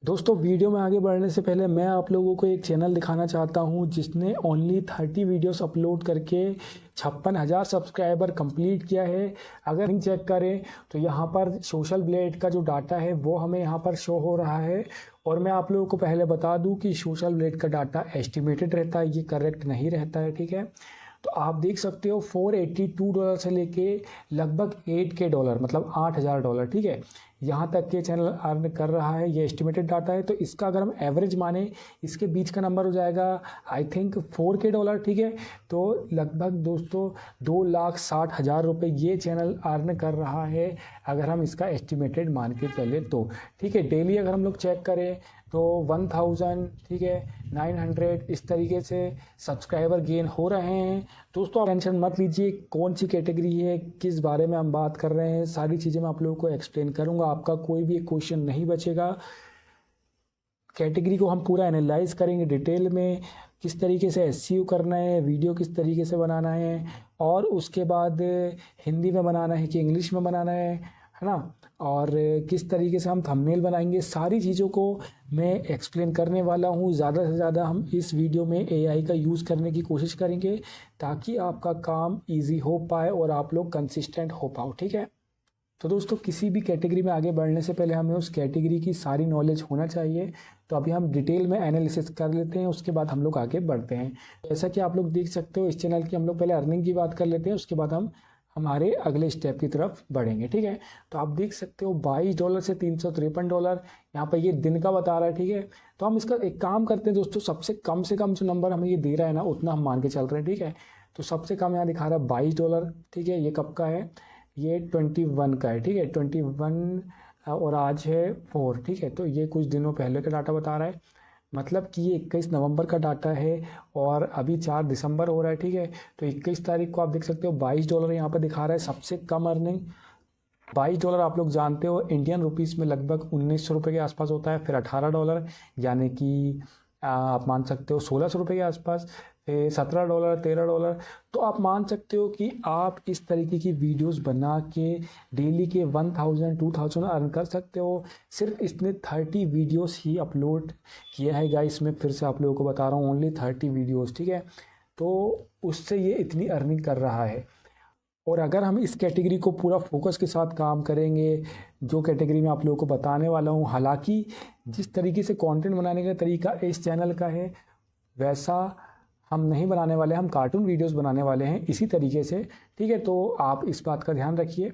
दोस्तों वीडियो में आगे बढ़ने से पहले मैं आप लोगों को एक चैनल दिखाना चाहता हूं जिसने ओनली 30 वीडियोस अपलोड करके 56,000 सब्सक्राइबर कंप्लीट किया है। अगर नहीं चेक करें तो यहां पर सोशल ब्लेड का जो डाटा है वो हमें यहां पर शो हो रहा है। और मैं आप लोगों को पहले बता दूं कि सोशल ब्लेड का डाटा एस्टिमेटेड रहता है, ये करेक्ट नहीं रहता है, ठीक है। तो आप देख सकते हो $482 से लेके लगभग $8K मतलब $8,000, ठीक है, यहाँ तक के चैनल अर्न कर रहा है। ये एस्टिमेटेड डाटा है, तो इसका अगर हम एवरेज माने इसके बीच का नंबर हो जाएगा आई थिंक $4K, ठीक है। तो लगभग दोस्तों 2,60,000 रुपये ये चैनल अर्न कर रहा है अगर हम इसका एस्टिमेटेड मान के चले तो, ठीक है। डेली अगर हम लोग चेक करें तो 1000, ठीक है, 900 इस तरीके से सब्सक्राइबर गेन हो रहे हैं। दोस्तों आप टेंशन मत लीजिए, कौन सी कैटेगरी है, किस बारे में हम बात कर रहे हैं, सारी चीज़ें मैं आप लोगों को एक्सप्लेन करूंगा। आपका कोई भी एक क्वेश्चन नहीं बचेगा। कैटेगरी को हम पूरा एनालाइज करेंगे डिटेल में, किस तरीके से एसईओ करना है, वीडियो किस तरीके से बनाना है, और उसके बाद हिंदी में बनाना है कि इंग्लिश में बनाना है ना, और किस तरीके से हम थंबनेल बनाएंगे, सारी चीज़ों को मैं एक्सप्लेन करने वाला हूँ। ज़्यादा से ज़्यादा हम इस वीडियो में एआई का यूज़ करने की कोशिश करेंगे ताकि आपका काम इजी हो पाए और आप लोग कंसिस्टेंट हो पाओ, ठीक है। तो दोस्तों किसी भी कैटेगरी में आगे बढ़ने से पहले हमें उस कैटेगरी की सारी नॉलेज होना चाहिए। तो अभी हम डिटेल में एनालिसिस कर लेते हैं, उसके बाद हम लोग आगे बढ़ते हैं। जैसा कि आप लोग देख सकते हो इस चैनल की हम लोग पहले अर्निंग की बात कर लेते हैं, उसके बाद हम हमारे अगले स्टेप की तरफ बढ़ेंगे, ठीक है। तो आप देख सकते हो $22 से $353 यहाँ पर ये दिन का बता रहा है, ठीक है। तो हम इसका एक काम करते हैं दोस्तों, सबसे कम से कम जो नंबर हमें ये दे रहा है ना उतना हम मान के चल रहे हैं, ठीक है। तो सबसे कम यहाँ दिखा रहा है $22, ठीक है। ये कब का है, ये 21 का है, ठीक है, 21 और आज है 4, ठीक है। तो ये कुछ दिनों पहले का डाटा बता रहा है, मतलब कि ये 21 नवंबर का डाटा है और अभी 4 दिसंबर हो रहा है, ठीक है। तो 21 तारीख को आप देख सकते हो $22 यहाँ पर दिखा रहा है सबसे कम अर्निंग। $22 आप लोग जानते हो इंडियन रुपीस में लगभग 1900 रुपये के आसपास होता है। फिर $18 यानी कि आप मान सकते हो 1600 रुपये के आसपास, फिर $17, $13। तो आप मान सकते हो कि आप इस तरीके की वीडियोस बना के डेली के 1000 2000 अर्न कर सकते हो। सिर्फ इसने 30 वीडियोस ही अपलोड किया है गाइस, मैं फिर से आप लोगों को बता रहा हूँ, ओनली 30 वीडियोस, ठीक है। तो उससे ये इतनी अर्निंग कर रहा है। और अगर हम इस कैटेगरी को पूरा फोकस के साथ काम करेंगे, जो कैटेगरी में आप लोगों को बताने वाला हूँ, हालांकि जिस तरीके से कंटेंट बनाने का तरीका इस चैनल का है वैसा हम नहीं बनाने वाले, हम कार्टून वीडियोस बनाने वाले हैं इसी तरीके से, ठीक है। तो आप इस बात का ध्यान रखिए।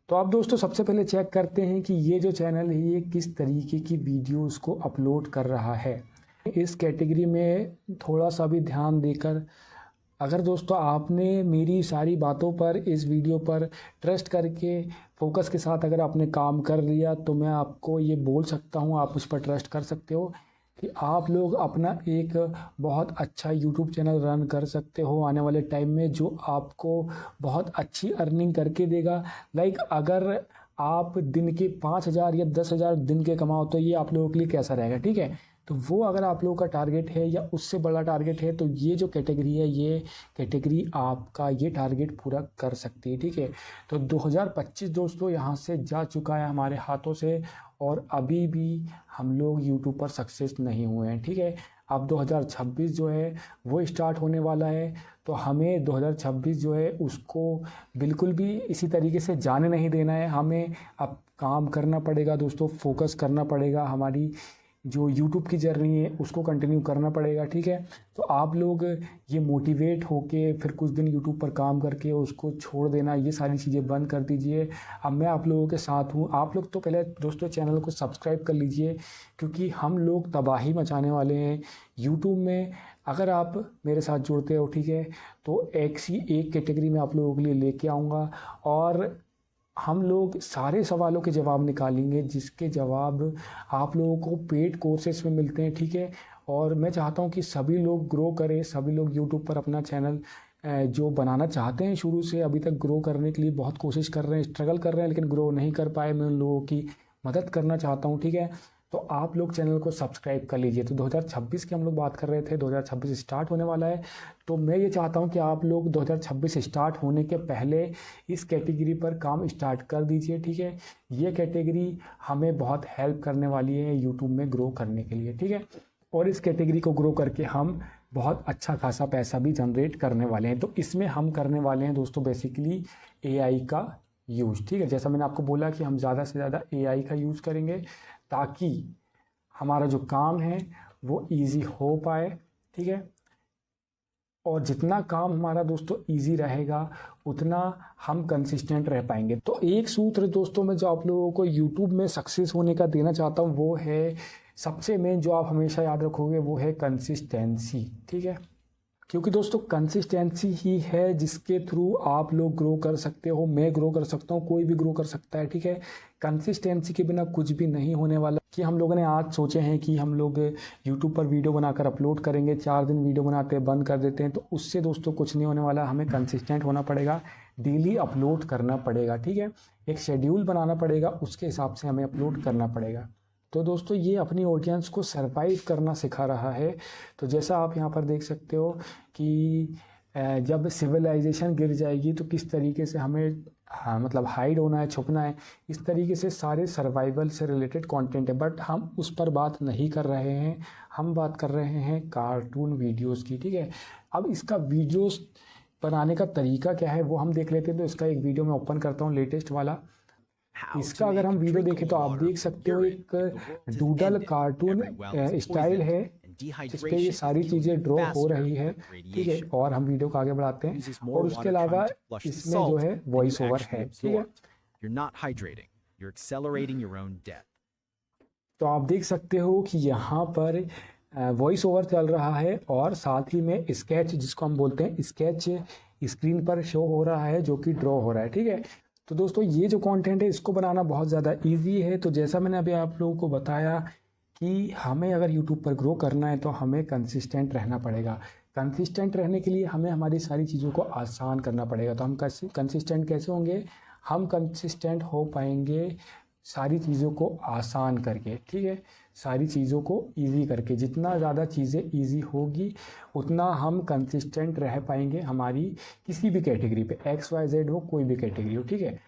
तो आप दोस्तों सबसे पहले चेक करते हैं कि ये जो चैनल है ये किस तरीके की वीडियोस को अपलोड कर रहा है। इस कैटेगरी में थोड़ा सा भी ध्यान देकर, अगर दोस्तों आपने मेरी सारी बातों पर, इस वीडियो पर ट्रस्ट करके फोकस के साथ अगर आपने काम कर लिया तो मैं आपको ये बोल सकता हूँ, आप उस पर ट्रस्ट कर सकते हो कि आप लोग अपना एक बहुत अच्छा यूट्यूब चैनल रन कर सकते हो आने वाले टाइम में, जो आपको बहुत अच्छी अर्निंग करके देगा। लाइक अगर आप दिन के 5000 या 10,000 दिन के कमाओ तो ये आप लोगों के लिए कैसा रहेगा, ठीक है। तो वो अगर आप लोगों का टारगेट है या उससे बड़ा टारगेट है तो ये जो कैटेगरी है ये कैटेगरी आपका ये टारगेट पूरा कर सकती है, ठीक है। तो 2025 दोस्तों यहाँ से जा चुका है हमारे हाथों से और अभी भी हम लोग यूट्यूब पर सक्सेस नहीं हुए हैं, ठीक है। अब 2026 जो है वो स्टार्ट होने वाला है, तो हमें 2026 जो है उसको बिल्कुल भी इसी तरीके से जाने नहीं देना है। हमें अब काम करना पड़ेगा दोस्तों, फोकस करना पड़ेगा, हमारी जो यूट्यूब की जर्नी है उसको कंटिन्यू करना पड़ेगा, ठीक है। तो आप लोग ये मोटिवेट होके फिर कुछ दिन यूट्यूब पर काम करके उसको छोड़ देना, ये सारी चीज़ें बंद कर दीजिए। अब मैं आप लोगों के साथ हूँ। आप लोग तो पहले दोस्तों चैनल को सब्सक्राइब कर लीजिए, क्योंकि हम लोग तबाही मचाने वाले हैं यूट्यूब में। अगर आप मेरे साथ जुड़ते हो, ठीक है, तो एक कैटेगरी में आप लोगों के लिए लेके आऊँगा और हम लोग सारे सवालों के जवाब निकालेंगे जिसके जवाब आप लोगों को पेड कोर्सेस में मिलते हैं, ठीक है। और मैं चाहता हूं कि सभी लोग ग्रो करें, सभी लोग यूट्यूब पर अपना चैनल जो बनाना चाहते हैं शुरू से अभी तक ग्रो करने के लिए बहुत कोशिश कर रहे हैं, स्ट्रगल कर रहे हैं लेकिन ग्रो नहीं कर पाए, मैं उन लोगों की मदद करना चाहता हूं, ठीक है। तो आप लोग चैनल को सब्सक्राइब कर लीजिए। तो 2026 की हम लोग बात कर रहे थे, 2026 स्टार्ट होने वाला है, तो मैं ये चाहता हूँ कि आप लोग 2026 स्टार्ट होने के पहले इस कैटेगरी पर काम स्टार्ट कर दीजिए, ठीक है। ये कैटेगरी हमें बहुत हेल्प करने वाली है यूट्यूब में ग्रो करने के लिए, ठीक है। और इस कैटेगरी को ग्रो करके हम बहुत अच्छा खासा पैसा भी जनरेट करने वाले हैं। तो इसमें हम करने वाले हैं दोस्तों बेसिकली एआई का यूज़, ठीक है। जैसा मैंने आपको बोला कि हम ज़्यादा से ज़्यादा एआई का यूज़ करेंगे ताकि हमारा जो काम है वो इजी हो पाए, ठीक है। और जितना काम हमारा दोस्तों इजी रहेगा उतना हम कंसिस्टेंट रह पाएंगे। तो एक सूत्र दोस्तों मैं जो आप लोगों को यूट्यूब में सक्सेस होने का देना चाहता हूँ वो है, सबसे मेन जो आप हमेशा याद रखोगे वो है कंसिस्टेंसी, ठीक है। क्योंकि दोस्तों कंसिस्टेंसी ही है जिसके थ्रू आप लोग ग्रो कर सकते हो, मैं ग्रो कर सकता हूँ, कोई भी ग्रो कर सकता है, ठीक है। कंसिस्टेंसी के बिना कुछ भी नहीं होने वाला। कि हम लोगों ने आज सोचे हैं कि हम लोग यूट्यूब पर वीडियो बनाकर अपलोड करेंगे, 4 दिन वीडियो बनाते हैं बंद कर देते हैं, तो उससे दोस्तों कुछ नहीं होने वाला। हमें कंसिस्टेंट होना पड़ेगा, डेली अपलोड करना पड़ेगा, ठीक है। एक शेड्यूल बनाना पड़ेगा, उसके हिसाब से हमें अपलोड करना पड़ेगा। तो दोस्तों ये अपनी ऑडियंस को सरवाइव करना सिखा रहा है। तो जैसा आप यहाँ पर देख सकते हो कि जब सिविलाइजेशन गिर जाएगी तो किस तरीके से हमें मतलब हाइड होना है, छुपना है, इस तरीके से सारे सर्वाइवल से रिलेटेड कंटेंट है। बट हम उस पर बात नहीं कर रहे हैं, हम बात कर रहे हैं कार्टून वीडियोस की, ठीक है। अब इसका वीडियोस बनाने का तरीका क्या है वो हम देख लेते हैं। तो इसका एक वीडियो मैं ओपन करता हूँ, लेटेस्ट वाला। इसका अगर हम वीडियो देखें तो आप देख सकते हो एक डूडल कार्टून स्टाइल है जिस पे ये सारी चीज़ें ड्रॉ हो रही है, ठीक है। और हम वीडियो को आगे बढ़ाते हैं और उसके अलावा इसमें जो है वॉइस ओवर है, ठीक है। तो आप देख सकते हो कि यहाँ पर वॉइस ओवर चल रहा है और साथ ही में स्केच, जिसको हम बोलते हैं स्केच, स्क्रीन पर शो हो रहा है जो कि ड्रॉ हो रहा है, ठीक है। तो दोस्तों ये जो कंटेंट है इसको बनाना बहुत ज़्यादा इजी है। तो जैसा मैंने अभी आप लोगों को बताया कि हमें अगर यूट्यूब पर ग्रो करना है तो हमें कंसिस्टेंट रहना पड़ेगा। कंसिस्टेंट रहने के लिए हमें हमारी सारी चीज़ों को आसान करना पड़ेगा। तो हम कंसिस्टेंट कैसे होंगे? हम कंसिस्टेंट हो पाएंगे सारी चीज़ों को आसान करके, ठीक है, सारी चीज़ों को इजी करके। जितना ज़्यादा चीज़ें इजी होगी उतना हम कंसिस्टेंट रह पाएंगे हमारी किसी भी कैटेगरी पे, XYZ हो, कोई भी कैटेगरी हो, ठीक है।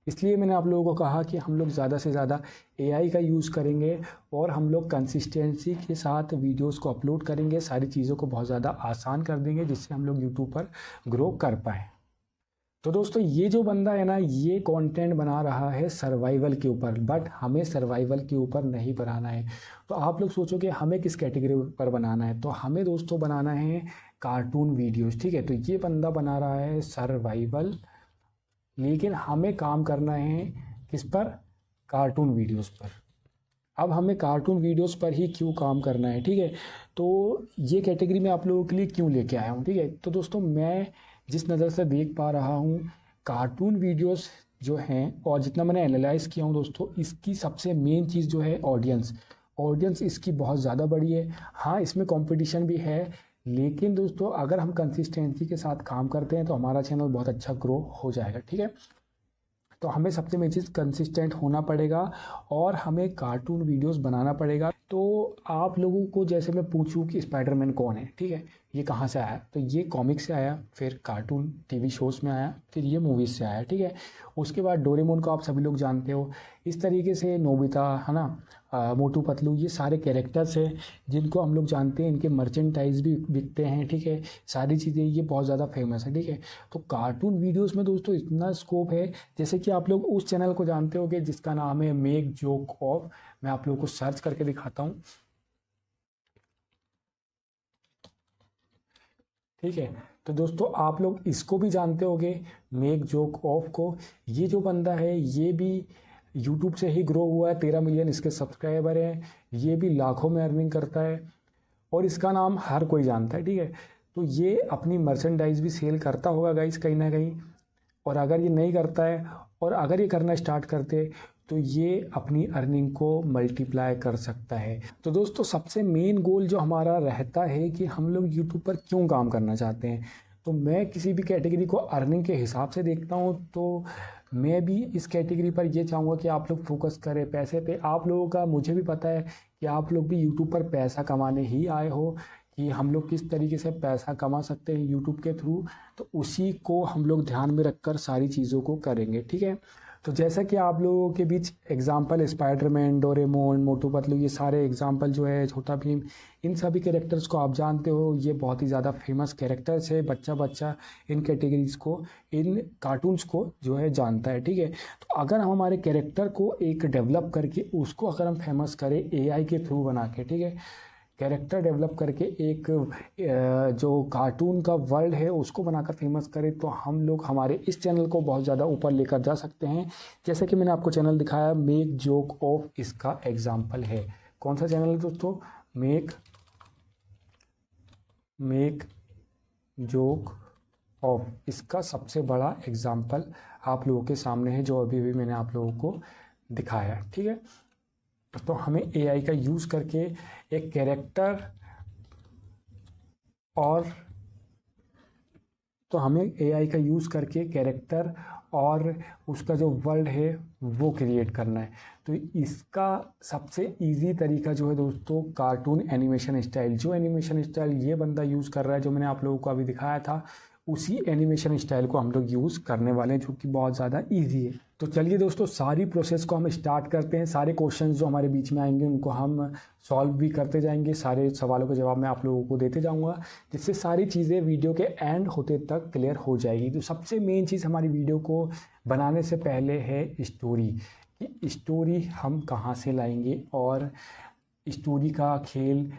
इसलिए मैंने आप लोगों को कहा कि हम लोग ज़्यादा से ज़्यादा AI का यूज़ करेंगे और हम लोग कंसिस्टेंसी के साथ वीडियोस को अपलोड करेंगे, सारी चीज़ों को बहुत ज़्यादा आसान कर देंगे जिससे हम लोग यूट्यूब पर ग्रो कर पाएँ। तो दोस्तों ये जो बंदा है ना, ये कंटेंट बना रहा है सर्वाइवल के ऊपर, बट हमें सर्वाइवल के ऊपर नहीं बनाना है। तो आप लोग सोचोगे हमें किस कैटेगरी पर बनाना है? तो हमें दोस्तों बनाना है कार्टून वीडियोस, ठीक है। तो ये बंदा बना रहा है सर्वाइवल, लेकिन हमें काम करना है किस पर? कार्टून वीडियोस पर। अब हमें कार्टून वीडियोस पर ही क्यों काम करना है, ठीक है। तो ये कैटेगरी मैं आप लोगों के लिए क्यों लेके आया हूँ, ठीक है। तो दोस्तों मैं जिस नज़र से देख पा रहा हूँ कार्टून वीडियोस जो हैं, और जितना मैंने एनालाइज़ किया हूँ दोस्तों, इसकी सबसे मेन चीज़ जो है ऑडियंस इसकी बहुत ज़्यादा बड़ी है। हाँ, इसमें कंपटीशन भी है, लेकिन दोस्तों अगर हम कंसिस्टेंसी के साथ काम करते हैं तो हमारा चैनल बहुत अच्छा ग्रो हो जाएगा, ठीक है। तो हमें सबसे मेन चीज़ कंसिस्टेंट होना पड़ेगा और हमें कार्टून वीडियोस बनाना पड़ेगा। तो आप लोगों को जैसे मैं पूछूं कि स्पाइडरमैन कौन है, ठीक है, ये कहाँ से आया? तो ये कॉमिक से आया, फिर कार्टून टीवी शोज़ में आया, फिर ये मूवीज़ से आया, ठीक है। उसके बाद डोरेमोन को आप सभी लोग जानते हो। इस तरीके से नोबिता, है ना, मोटू पतलू, ये सारे कैरेक्टर्स हैं जिनको हम लोग जानते हैं, इनके मर्चेंटाइज भी बिकते हैं, ठीक है। सारी चीज़ें ये बहुत ज़्यादा फेमस है, ठीक है। तो कार्टून वीडियोस में दोस्तों इतना स्कोप है, जैसे कि आप लोग उस चैनल को जानते होंगे जिसका नाम है मेक जोक ऑफ। मैं आप लोगों को सर्च करके दिखाता हूँ, ठीक है। तो दोस्तों आप लोग इसको भी जानते होंगे, मेक जोक ऑफ को। ये जो बंदा है ये भी यूट्यूब से ही ग्रो हुआ है, 13 मिलियन इसके सब्सक्राइबर हैं, ये भी लाखों में अर्निंग करता है और इसका नाम हर कोई जानता है, ठीक है। तो ये अपनी मर्चेंडाइज भी सेल करता होगा गाइस कहीं ना कहीं, और अगर ये नहीं करता है और अगर ये करना स्टार्ट करते तो ये अपनी अर्निंग को मल्टीप्लाई कर सकता है। तो दोस्तों सबसे मेन गोल जो हमारा रहता है कि हम लोग यूट्यूब पर क्यों काम करना चाहते हैं, तो मैं किसी भी कैटेगरी को अर्निंग के हिसाब से देखता हूँ। तो मैं भी इस कैटेगरी पर ये चाहूँगा कि आप लोग फोकस करें पैसे पे। आप लोगों का मुझे भी पता है कि आप लोग भी यूट्यूब पर पैसा कमाने ही आए हो, कि हम लोग किस तरीके से पैसा कमा सकते हैं यूट्यूब के थ्रू, तो उसी को हम लोग ध्यान में रखकर सारी चीज़ों को करेंगे, ठीक है। तो जैसा कि आप लोगों के बीच example Spiderman, Doraemon, Motu Patlu, ये सारे एग्जाम्पल जो है, छोटा भीम, इन सभी कैरेक्टर्स को आप जानते हो, ये बहुत ही ज़्यादा फेमस कैरेक्टर्स है। बच्चा बच्चा इन कैटेगरीज को, इन कार्टून्स को जो है जानता है, ठीक है। तो अगर हम हमारे कैरेक्टर को एक डेवलप करके उसको अगर हम फेमस करें एआई के थ्रू बना के, ठीक है, कैरेक्टर डेवलप करके एक जो कार्टून का वर्ल्ड है उसको बनाकर फेमस करें, तो हम लोग हमारे इस चैनल को बहुत ज़्यादा ऊपर लेकर जा सकते हैं। जैसे कि मैंने आपको चैनल दिखाया, मेक जोक ऑफ, इसका एग्जाम्पल है। कौन सा चैनल है दोस्तों? मेक जोक ऑफ, इसका सबसे बड़ा एग्जाम्पल आप लोगों के सामने है, जो अभी भी मैंने आप लोगों को दिखाया है, ठीक है। तो हमें एआई का यूज़ करके एक कैरेक्टर और उसका जो वर्ल्ड है वो क्रिएट करना है। तो इसका सबसे इजी तरीका जो है दोस्तों, कार्टून एनिमेशन स्टाइल। जो एनिमेशन स्टाइल ये बंदा यूज़ कर रहा है, जो मैंने आप लोगों को अभी दिखाया था, उसी एनिमेशन स्टाइल को हम लोग यूज़ करने वाले हैं, जो कि बहुत ज़्यादा इजी है। तो चलिए दोस्तों, सारी प्रोसेस को हम स्टार्ट करते हैं। सारे क्वेश्चंस जो हमारे बीच में आएंगे उनको हम सॉल्व भी करते जाएंगे, सारे सवालों के जवाब मैं आप लोगों को देते जाऊंगा, जिससे सारी चीज़ें वीडियो के एंड होते तक क्लियर हो जाएगी। तो सबसे मेन चीज़ हमारी वीडियो को बनाने से पहले है स्टोरी, कि स्टोरी हम कहाँ से लाएंगे और स्टोरी का खेल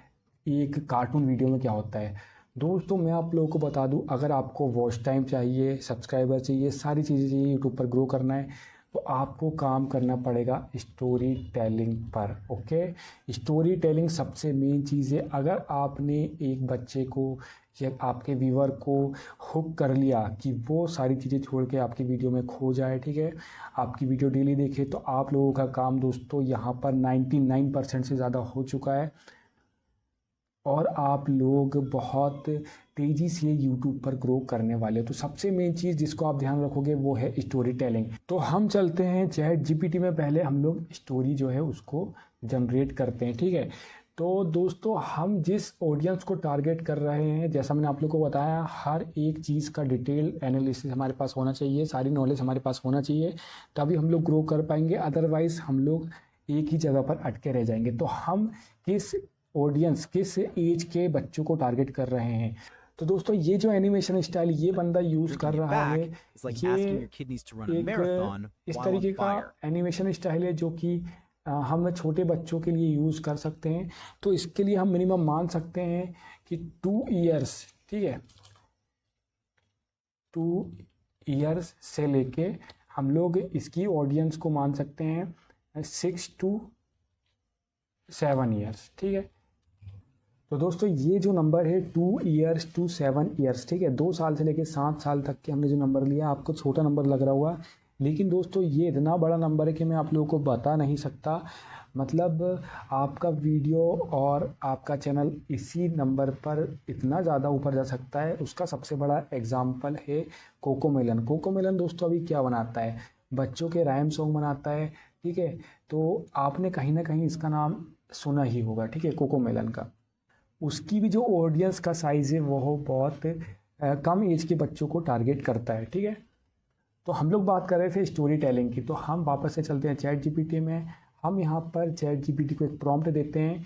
एक कार्टून वीडियो में क्या होता है। दोस्तों मैं आप लोगों को बता दूं, अगर आपको वॉच टाइम चाहिए, सब्सक्राइबर चाहिए, सारी चीज़ें चाहिए, यूट्यूब पर ग्रो करना है, तो आपको काम करना पड़ेगा स्टोरी टेलिंग पर, ओके। स्टोरी टेलिंग सबसे मेन चीज़ है। अगर आपने एक बच्चे को या आपके व्यूअर को हुक कर लिया कि वो सारी चीज़ें छोड़ के आपकी वीडियो में खो जाए, ठीक है, आपकी वीडियो डेली देखे, तो आप लोगों का काम दोस्तों यहाँ पर 99% से ज़्यादा हो चुका है, और आप लोग बहुत तेज़ी से यूट्यूब पर ग्रो करने वाले हो। तो सबसे मेन चीज़ जिसको आप ध्यान रखोगे वो है स्टोरी टेलिंग। तो हम चलते हैं चैट जीपीटी में, पहले हम लोग स्टोरी जो है उसको जनरेट करते हैं, ठीक है। तो दोस्तों हम जिस ऑडियंस को टारगेट कर रहे हैं, जैसा मैंने आप लोग को बताया, हर एक चीज़ का डिटेल एनालिसिस हमारे पास होना चाहिए, सारी नॉलेज हमारे पास होना चाहिए, तभी हम लोग ग्रो कर पाएंगे। अदरवाइज़ हम लोग एक ही जगह पर अटके रह जाएंगे। तो हम किस ऑडियंस, किस एज के बच्चों को टारगेट कर रहे हैं, तो दोस्तों ये जो एनिमेशन स्टाइल ये बंदा यूज़ कर रहा है, ये एक इस तरीके का एनिमेशन स्टाइल है जो कि हम छोटे बच्चों के लिए यूज़ कर सकते हैं। तो इसके लिए हम मिनिमम मान सकते हैं कि 2 ईयर्स, ठीक है, 2 ईयर्स से लेके हम लोग इसकी ऑडियंस को मान सकते हैं 6 to 7 ईयर्स, ठीक है। तो दोस्तों ये जो नंबर है 2 ईयर्स to 7 ईयर्स, ठीक है, 2 साल से लेके 7 साल तक के हमने जो नंबर लिया, आपको छोटा नंबर लग रहा होगा, लेकिन दोस्तों ये इतना बड़ा नंबर है कि मैं आप लोगों को बता नहीं सकता। मतलब आपका वीडियो और आपका चैनल इसी नंबर पर इतना ज़्यादा ऊपर जा सकता है। उसका सबसे बड़ा एग्जाम्पल है कोकोमेलन। कोकोमेलन दोस्तों अभी क्या बनाता है, बच्चों के राइम सॉन्ग बनाता है, ठीक है। तो आपने कहीं ना कहीं इसका नाम सुना ही होगा, ठीक है, कोकोमेलन का। उसकी भी जो ऑडियंस का साइज़ है वो बहुत कम एज के बच्चों को टारगेट करता है, ठीक है। तो हम लोग बात कर रहे थे स्टोरी टेलिंग की, तो हम वापस से चलते हैं चैट जीपीटी में। हम यहाँ पर चैट जीपीटी को एक प्रॉम्प्ट देते हैं,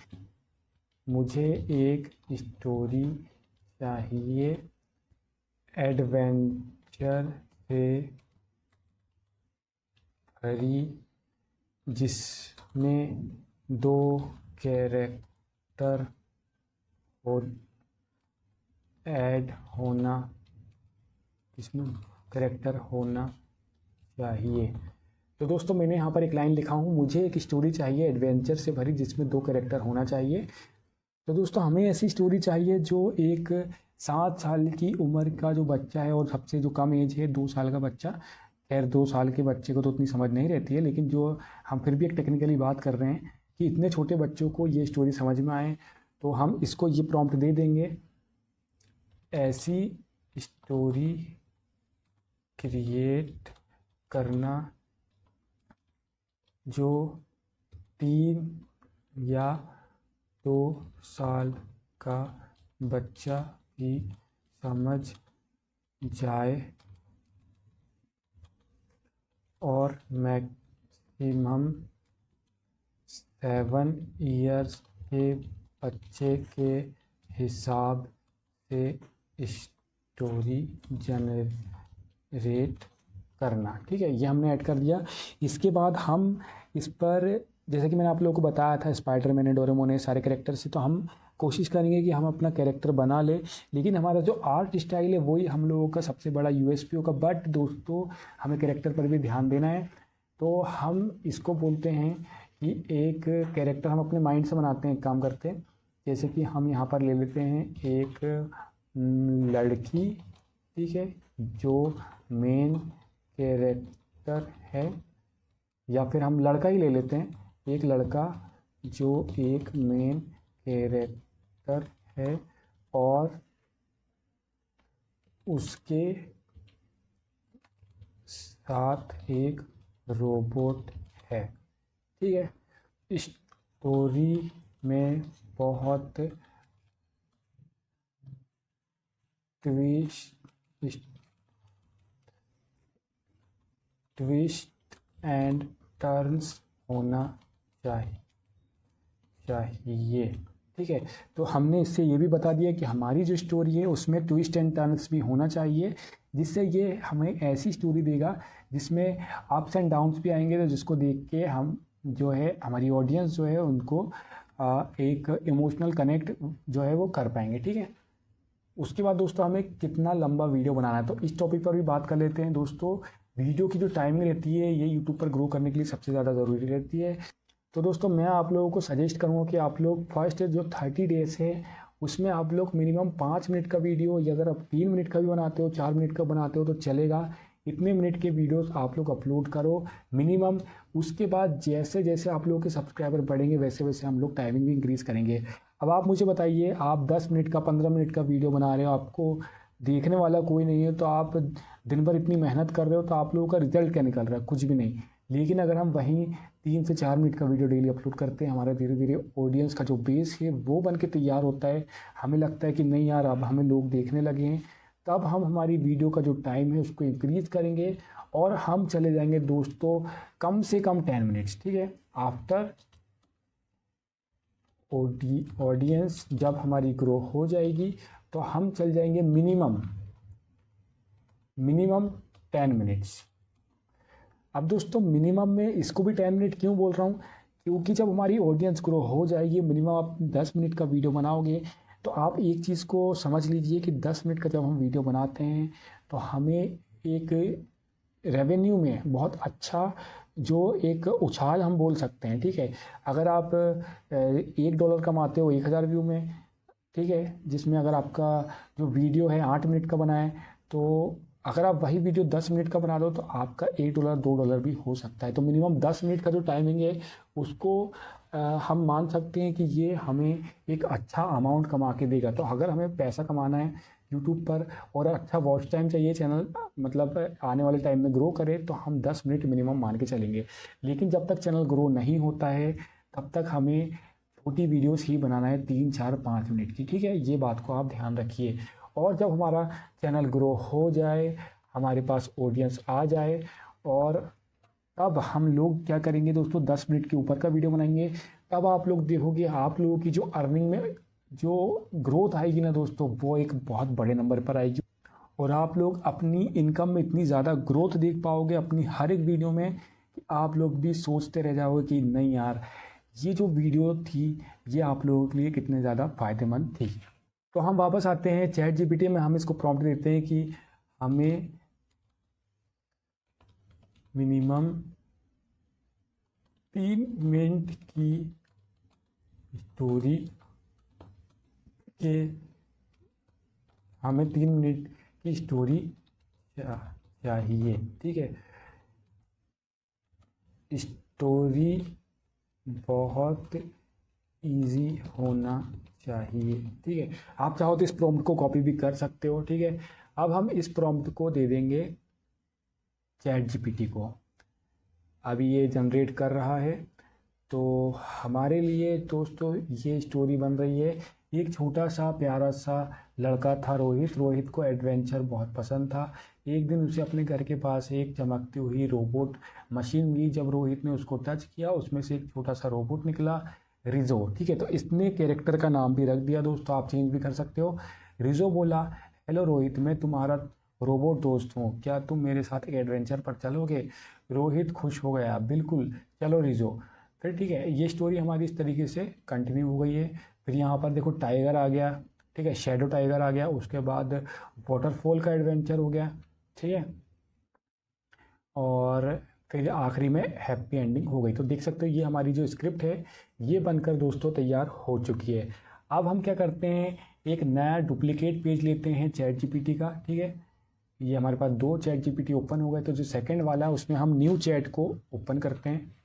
मुझे एक स्टोरी चाहिए एडवेंचर से भरी जिसमें 2 कैरेक्टर और ऐड होना, इसमें कैरेक्टर होना चाहिए। तो दोस्तों मैंने यहाँ पर एक लाइन लिखा हूँ, मुझे एक स्टोरी चाहिए एडवेंचर से भरी जिसमें 2 कैरेक्टर होना चाहिए। तो दोस्तों हमें ऐसी स्टोरी चाहिए जो एक 7 साल की उम्र का जो बच्चा है, और सबसे जो कम एज है 2 साल का बच्चा, खैर 2 साल के बच्चे को तो उतनी समझ नहीं रहती है, लेकिन जो हम फिर भी एक टेक्निकली बात कर रहे हैं कि इतने छोटे बच्चों को ये स्टोरी समझ में आए, तो हम इसको ये प्रॉम्प्ट दे देंगे, ऐसी स्टोरी क्रिएट करना जो 3 या 2 साल का बच्चा भी समझ जाए और मैक्सिमम 7 इयर्स के बच्चे के हिसाब से स्टोरी जनरेट करना। ठीक है, ये हमने ऐड कर दिया। इसके बाद हम इस पर, जैसे कि मैंने आप लोगों को बताया था, स्पाइडरमैन है, डोरेमोन है, सारे कैरेक्टर से, तो हम कोशिश करेंगे कि हम अपना कैरेक्टर बना ले, लेकिन हमारा जो आर्ट स्टाइल है वही हम लोगों का सबसे बड़ा यूएसपी होगा। बट दोस्तों, हमें कैरेक्टर पर भी ध्यान देना है। तो हम इसको बोलते हैं कि एक कैरेक्टर हम अपने माइंड से बनाते हैं, एक काम करते हैं। जैसे कि हम यहाँ पर ले लेते हैं एक लड़की, ठीक है, जो मेन कैरेक्टर है, या फिर हम लड़का ही ले लेते हैं, एक लड़का जो एक मेन कैरेक्टर है और उसके साथ एक रोबोट है। ठीक है, स्टोरी में बहुत ट्विस्ट एंड टर्न्स होना चाहिए। ठीक है, तो हमने इससे ये भी बता दिया कि हमारी जो स्टोरी है उसमें ट्विस्ट एंड टर्न्स भी होना चाहिए, जिससे ये हमें ऐसी स्टोरी देगा जिसमें अप्स एंड डाउन्स भी आएंगे, तो जिसको देख के हम जो है, हमारी ऑडियंस जो है, उनको एक इमोशनल कनेक्ट जो है वो कर पाएंगे। ठीक है, उसके बाद दोस्तों हमें कितना लंबा वीडियो बनाना है, तो इस टॉपिक पर भी बात कर लेते हैं। दोस्तों, वीडियो की जो टाइमिंग रहती है ये यूट्यूब पर ग्रो करने के लिए सबसे ज़्यादा ज़रूरी रहती है। तो दोस्तों, मैं आप लोगों को सजेस्ट करूँगा कि आप लोग फर्स्ट जो 30 डेज़ है उसमें आप लोग मिनिमम 5 मिनट का वीडियो, या अगर आप 3 मिनट का भी बनाते हो, 4 मिनट का बनाते हो तो चलेगा, इतने मिनट के वीडियोस आप लोग अपलोड करो मिनिमम। उसके बाद जैसे जैसे आप लोगों के सब्सक्राइबर बढ़ेंगे वैसे वैसे हम लोग टाइमिंग भी इंक्रीज़ करेंगे। अब आप मुझे बताइए, आप 10 मिनट का, 15 मिनट का वीडियो बना रहे हो, आपको देखने वाला कोई नहीं है, तो आप दिन भर इतनी मेहनत कर रहे हो, तो आप लोगों का रिजल्ट क्या निकल रहा है? कुछ भी नहीं। लेकिन अगर हम वहीं 3 से 4 मिनट का वीडियो डेली अपलोड करते हैं, हमारा धीरे धीरे ऑडियंस का जो बेस है वो बन के तैयार होता है, हमें लगता है कि नहीं यार अब हमें लोग देखने लगे हैं, तब हम हमारी वीडियो का जो टाइम है उसको इंक्रीज़ करेंगे और हम चले जाएंगे दोस्तों कम से कम 10 मिनट्स। ठीक है, आफ्टर ऑडियंस जब हमारी ग्रो हो जाएगी तो हम चल जाएंगे मिनिमम 10 मिनट्स। अब दोस्तों, मिनिमम में इसको भी 10 मिनट क्यों बोल रहा हूँ? क्योंकि जब हमारी ऑडियंस ग्रो हो जाएगी, मिनिमम आप 10 मिनट का वीडियो बनाओगे, तो आप एक चीज़ को समझ लीजिए कि 10 मिनट का जब हम वीडियो बनाते हैं तो हमें एक रेवेन्यू में बहुत अच्छा जो एक उछाल हम बोल सकते हैं। ठीक है, अगर आप $1 कमाते हो 1000 व्यू में, ठीक है, जिसमें अगर आपका जो वीडियो है 8 मिनट का बना है, तो अगर आप वही वीडियो 10 मिनट का बना दो तो आपका $1 $2 भी हो सकता है। तो मिनिमम 10 मिनट का जो टाइमिंग है उसको हम मान सकते हैं कि ये हमें एक अच्छा अमाउंट कमा के देगा। तो अगर हमें पैसा कमाना है यूट्यूब पर और अच्छा वॉच टाइम चाहिए, चैनल मतलब आने वाले टाइम में ग्रो करे, तो हम 10 मिनट मिनिमम मान के चलेंगे। लेकिन जब तक चैनल ग्रो नहीं होता है तब तक हमें छोटी वीडियोस ही बनाना है, 3, 4, 5 मिनट की। ठीक है, ये बात को आप ध्यान रखिए। और जब हमारा चैनल ग्रो हो जाए, हमारे पास ऑडियंस आ जाए, और तब हम लोग क्या करेंगे दोस्तों, 10 मिनट के ऊपर का वीडियो बनाएंगे। तब आप लोग देखोगे आप लोगों की जो अर्निंग में जो ग्रोथ आएगी ना दोस्तों, वो एक बहुत बड़े नंबर पर आएगी, और आप लोग अपनी इनकम में इतनी ज़्यादा ग्रोथ देख पाओगे अपनी हर एक वीडियो में कि आप लोग भी सोचते रह जाओगे कि नहीं यार, ये जो वीडियो थी ये आप लोगों के लिए कितने ज़्यादा फ़ायदेमंद थी। तो हम वापस आते हैं चैट जीपीटी में, हम इसको प्रॉम्प्ट देते हैं कि हमें मिनिमम 3 मिनट की स्टोरी के हमें 3 मिनट की स्टोरी चाहिए। ठीक है, स्टोरी बहुत इजी होना चाहिए। ठीक है, आप चाहो तो इस प्रॉम्प्ट को कॉपी भी कर सकते हो। ठीक है, अब हम इस प्रॉम्प्ट को दे देंगे चैट जीपीटी को। अभी ये जनरेट कर रहा है। तो हमारे लिए दोस्तों ये स्टोरी बन रही है। एक छोटा सा प्यारा सा लड़का था रोहित। रोहित को एडवेंचर बहुत पसंद था। एक दिन उसे अपने घर के पास एक चमकती हुई रोबोट मशीन मिली। जब रोहित ने उसको टच किया, उसमें से एक छोटा सा रोबोट निकला, रिजो। ठीक है, तो इसने कैरेक्टर का नाम भी रख दिया दोस्तों, आप चेंज भी कर सकते हो। रिजो बोला, हेलो रोहित, मैं तुम्हारा रोबोट दोस्त हूँ, क्या तुम मेरे साथ एक एडवेंचर पर चलोगे? रोहित खुश हो गया, बिल्कुल, चलो रिजो। फिर ठीक है, ये स्टोरी हमारी इस तरीके से कंटिन्यू हो गई है। फिर यहाँ पर देखो टाइगर आ गया, ठीक है, शैडो टाइगर आ गया। उसके बाद वाटरफॉल का एडवेंचर हो गया, ठीक है, और फिर आखिरी में हैप्पी एंडिंग हो गई। तो देख सकते हो ये हमारी जो स्क्रिप्ट है ये बनकर दोस्तों तैयार हो चुकी है। अब हम क्या करते हैं, एक नया डुप्लीकेट पेज लेते हैं चैट जीपीटी का। ठीक है, ये हमारे पास 2 चैट जीपीटी ओपन हो गए। तो जो सेकंड वाला है उसमें हम न्यू चैट को ओपन करते हैं।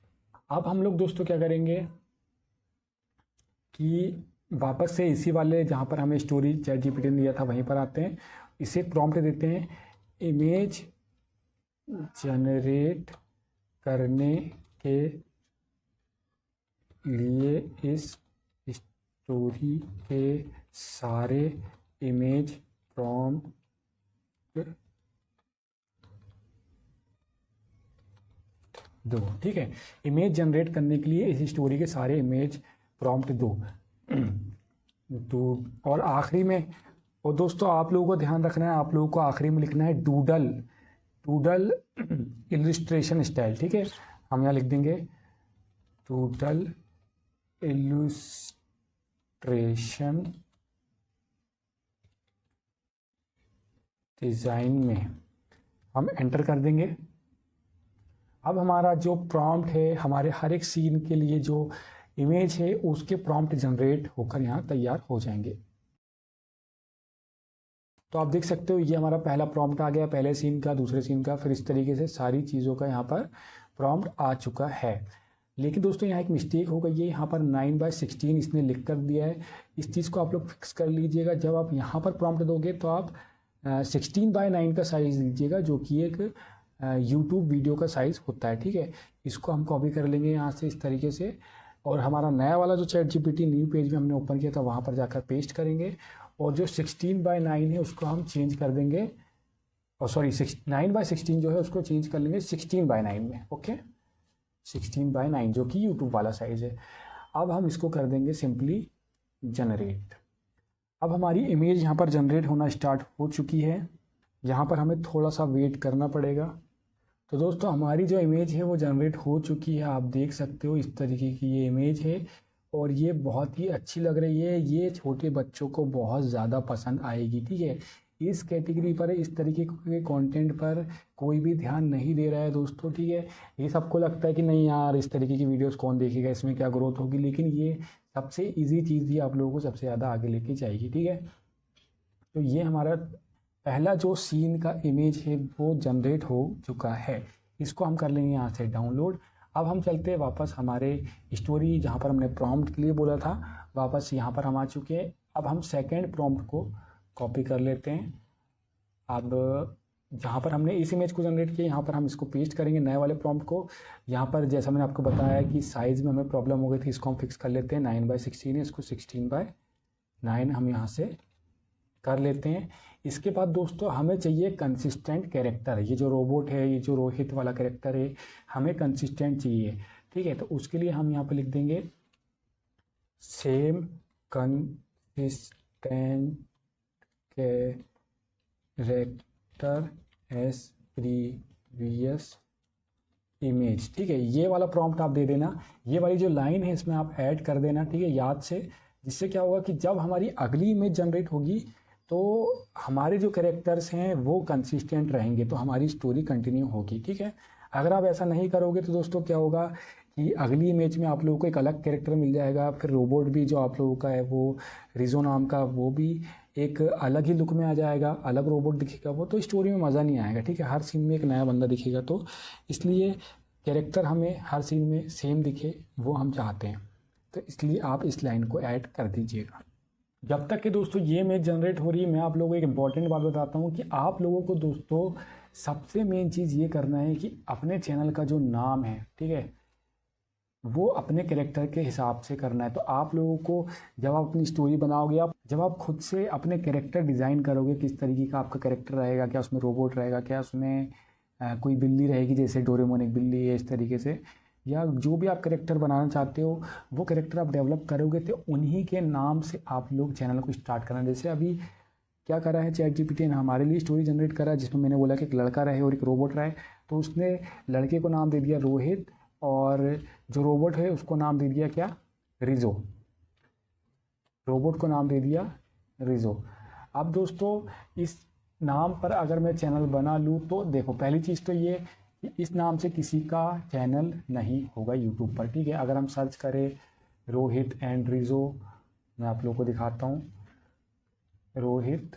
अब हम लोग दोस्तों क्या करेंगे कि वापस से इसी वाले जहाँ पर हमें स्टोरी चैट जीपीटी ने दिया था वहीं पर आते हैं। इसे प्रॉम्प्ट देते हैं, इमेज जनरेट करने के लिए इस स्टोरी के सारे इमेज प्रॉम्प्ट दो। ठीक है, इमेज जनरेट करने के लिए इस स्टोरी के सारे इमेज प्रॉम्प्ट दो। तो और आखिरी में, और दोस्तों आप लोगों को ध्यान रखना है, आप लोगों को आखिरी में लिखना है डूडल, डूडल इलस्ट्रेशन स्टाइल। ठीक है, हम यहाँ लिख देंगे डूडल इलस्ट्रेशन डिज़ाइन में हम एंटर कर देंगे। अब हमारा जो प्रॉम्प्ट है, हमारे हर एक सीन के लिए जो इमेज है उसके प्रॉम्प्ट जनरेट होकर यहाँ तैयार हो जाएंगे। तो आप देख सकते हो ये हमारा पहला प्रॉम्प्ट आ गया, पहले सीन का, दूसरे सीन का, फिर इस तरीके से सारी चीज़ों का यहाँ पर प्रॉम्प्ट आ चुका है। लेकिन दोस्तों यहाँ एक मिस्टेक हो गई है, यहाँ पर 9/16 इसने लिख कर दिया है। इस चीज़ को आप लोग फिक्स कर लीजिएगा। जब आप यहाँ पर प्रॉम्प्ट दोगे तो आप 16/9 का साइज़ लीजिएगा, जो कि एक यूट्यूब वीडियो का साइज़ होता है। ठीक है, इसको हम कॉपी कर लेंगे यहाँ से इस तरीके से, और हमारा नया वाला जो चैट जीपीटी न्यू पेज में हमने ओपन किया था वहाँ पर जाकर पेस्ट करेंगे, और जो 16/9 है उसको हम चेंज कर देंगे, और सॉरी 9/16 जो है उसको चेंज कर लेंगे 16/9 में। ओके, 16/9 जो कि यूट्यूब वाला साइज़ है। अब हम इसको कर देंगे सिंपली जनरेट। अब हमारी इमेज यहाँ पर जनरेट होना स्टार्ट हो चुकी है। यहाँ पर हमें थोड़ा सा वेट करना पड़ेगा। तो दोस्तों हमारी जो इमेज है वो जनरेट हो चुकी है, आप देख सकते हो इस तरीके की ये इमेज है, और ये बहुत ही अच्छी लग रही है। ये छोटे बच्चों को बहुत ज़्यादा पसंद आएगी। ठीक है, इस कैटेगरी पर, इस तरीके के कंटेंट पर कोई भी ध्यान नहीं दे रहा है दोस्तों। ठीक है, ये सबको लगता है कि नहीं यार इस तरीके की वीडियोस कौन देखेगा, इसमें क्या ग्रोथ होगी, लेकिन ये सबसे इजी चीज़ ही आप लोगों को सबसे ज़्यादा आगे लेके जाएगी। ठीक है, तो ये हमारा पहला जो सीन का इमेज है वो जनरेट हो चुका है। इसको हम कर लेंगे यहाँ से डाउनलोड। अब हम चलते हैं वापस हमारे स्टोरी जहाँ पर हमने प्रॉम्प्ट के लिए बोला था, वापस यहाँ पर हम आ चुके हैं। अब हम सेकंड प्रॉम्प्ट को कॉपी कर लेते हैं। अब जहाँ पर हमने इस इमेज को जनरेट किया यहाँ पर हम इसको पेस्ट करेंगे नए वाले प्रॉम्प्ट को। यहाँ पर जैसा मैंने आपको बताया कि साइज़ में हमें प्रॉब्लम हो गई थी, इसको हम फिक्स कर लेते हैं। 9/16 है, इसको 16/9 हम यहाँ से कर लेते हैं। इसके बाद दोस्तों हमें चाहिए कंसिस्टेंट कैरेक्टर। ये जो रोबोट है, ये जो रोहित वाला कैरेक्टर है, हमें कंसिस्टेंट चाहिए। ठीक है, तो उसके लिए हम यहाँ पर लिख देंगे same consistent character as previous image. ठीक है, ये वाला प्रॉम्प्ट आप दे देना, ये वाली जो लाइन है इसमें आप ऐड कर देना। ठीक है, याद से, जिससे क्या होगा कि जब हमारी अगली इमेज जनरेट होगी तो हमारे जो कैरेक्टर्स हैं वो कंसिस्टेंट रहेंगे, तो हमारी स्टोरी कंटिन्यू होगी। ठीक है, अगर आप ऐसा नहीं करोगे तो दोस्तों क्या होगा कि अगली इमेज में आप लोगों को एक अलग कैरेक्टर मिल जाएगा। फिर रोबोट भी जो आप लोगों का है वो रिजो नाम का, वो भी एक अलग ही लुक में आ जाएगा, अलग रोबोट दिखेगा वो, तो स्टोरी में मज़ा नहीं आएगा। ठीक है, हर सीन में एक नया बंदा दिखेगा, तो इसलिए कैरेक्टर हमें हर सीन में सेम दिखे वो हम चाहते हैं। तो इसलिए आप इस लाइन को ऐड कर दीजिएगा। जब तक कि दोस्तों ये इमेज जनरेट हो रही है, मैं आप लोगों को एक इम्पॉर्टेंट बात बताता हूँ कि आप लोगों को दोस्तों सबसे मेन चीज़ ये करना है कि अपने चैनल का जो नाम है, ठीक है, वो अपने कैरेक्टर के हिसाब से करना है। तो आप लोगों को जब आप अपनी स्टोरी बनाओगे, आप जब आप खुद से अपने कैरेक्टर डिज़ाइन करोगे, किस तरीके का आपका कैरेक्टर रहेगा, क्या उसमें रोबोट रहेगा, क्या उसमें कोई बिल्ली रहेगी जैसे डोरेमोन एक बिल्ली है इस तरीके से, या जो भी आप कैरेक्टर बनाना चाहते हो वो कैरेक्टर आप डेवलप करोगे, तो उन्हीं के नाम से आप लोग चैनल को स्टार्ट करना। जैसे अभी क्या करा है चैट जीपीटी ने हमारे लिए स्टोरी जनरेट करा, जिसमें मैंने बोला कि एक लड़का रहे और एक रोबोट रहे, तो उसने लड़के को नाम दे दिया रोहित, और जो रोबोट है उसको नाम दे दिया क्या, रिजो। रोबोट को नाम दे दिया रिजो। अब दोस्तों इस नाम पर अगर मैं चैनल बना लूँ तो देखो, पहली चीज़ तो ये कि इस नाम से किसी का चैनल नहीं होगा यूट्यूब पर, ठीक है। अगर हम सर्च करें रोहित एंड रिजो, मैं आप लोगों को दिखाता हूँ, रोहित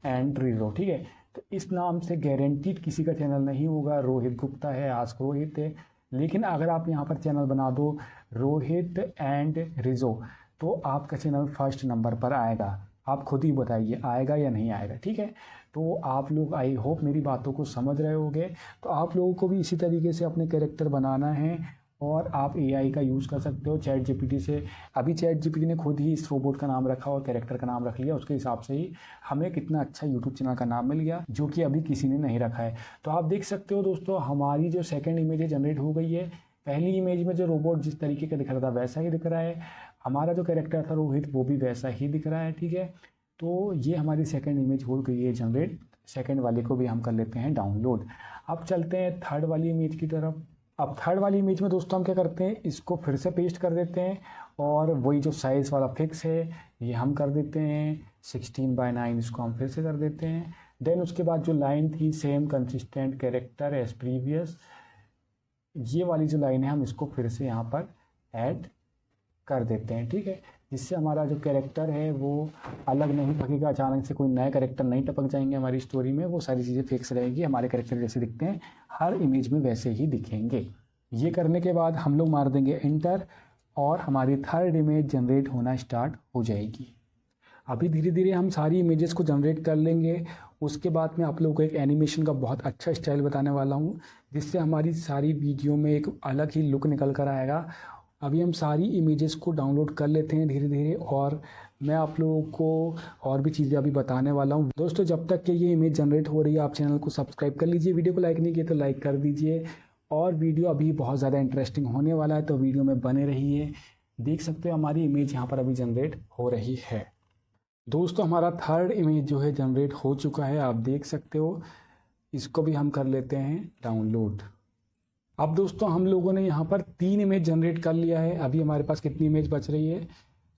एंड रिजो, ठीक है, तो इस नाम से गारंटीड किसी का चैनल नहीं होगा। रोहित गुप्ता है, आस्क रोहित है, लेकिन अगर आप यहाँ पर चैनल बना दो रोहित एंड रिजो, तो आपका चैनल फर्स्ट नंबर पर आएगा। आप खुद ही बताइए आएगा या नहीं आएगा, ठीक है। तो आप लोग आई होप मेरी बातों को समझ रहे होंगे। तो आप लोगों को भी इसी तरीके से अपने कैरेक्टर बनाना है, और आप एआई का यूज़ कर सकते हो चैट जीपीटी से। अभी चैट जीपीटी ने खुद ही इस रोबोट का नाम रखा और कैरेक्टर का नाम रख लिया, उसके हिसाब से ही हमें कितना अच्छा यूट्यूब चैनल का नाम मिल गया, जो कि अभी किसी ने नहीं रखा है। तो आप देख सकते हो दोस्तों, हमारी जो सेकेंड इमेज है जनरेट हो गई है। पहली इमेज में जो रोबोट जिस तरीके का दिख रहा था वैसा ही दिख रहा है, हमारा जो कैरेक्टर था रोहित वो भी वैसा ही दिख रहा है, ठीक है। तो ये हमारी सेकेंड इमेज हो गई है जनरेट। सेकेंड वाले को भी हम कर लेते हैं डाउनलोड। अब चलते हैं थर्ड वाली इमेज की तरफ। अब थर्ड वाली इमेज में दोस्तों हम क्या करते हैं, इसको फिर से पेस्ट कर देते हैं, और वही जो साइज़ वाला फिक्स है ये हम कर देते हैं 16:9, इसको हम फिर से कर देते हैं। देन उसके बाद जो लाइन थी same consistent character as previous, ये वाली जो लाइन है हम इसको फिर से यहाँ पर ऐड कर देते हैं, ठीक है, जिससे हमारा जो कैरेक्टर है वो अलग नहीं भगेगा, अचानक से कोई नए कैरेक्टर नहीं टपक जाएंगे हमारी स्टोरी में, वो सारी चीज़ें फिक्स रहेगी, हमारे कैरेक्टर जैसे दिखते हैं हर इमेज में वैसे ही दिखेंगे। ये करने के बाद हम लोग मार देंगे इंटर, और हमारी थर्ड इमेज जनरेट होना स्टार्ट हो जाएगी। अभी धीरे धीरे हम सारी इमेजेस को जनरेट कर लेंगे। उसके बाद मैं आप लोगों को एक एनिमेशन का बहुत अच्छा स्टाइल बताने वाला हूँ, जिससे हमारी सारी वीडियो में एक अलग ही लुक निकल कर आएगा। अभी हम सारी इमेजेस को डाउनलोड कर लेते हैं धीरे धीरे, और मैं आप लोगों को और भी चीज़ें अभी बताने वाला हूँ। दोस्तों जब तक कि ये इमेज जनरेट हो रही है आप चैनल को सब्सक्राइब कर लीजिए, वीडियो को लाइक नहीं किया तो लाइक कर दीजिए, और वीडियो अभी बहुत ज़्यादा इंटरेस्टिंग होने वाला है, तो वीडियो में बने रहिए। देख सकते हो हमारी इमेज यहाँ पर अभी जनरेट हो रही है। दोस्तों हमारा थर्ड इमेज जो है जनरेट हो चुका है, आप देख सकते हो। इसको भी हम कर लेते हैं डाउनलोड। अब दोस्तों हम लोगों ने यहाँ पर 3 इमेज जनरेट कर लिया है। अभी हमारे पास कितनी इमेज बच रही है,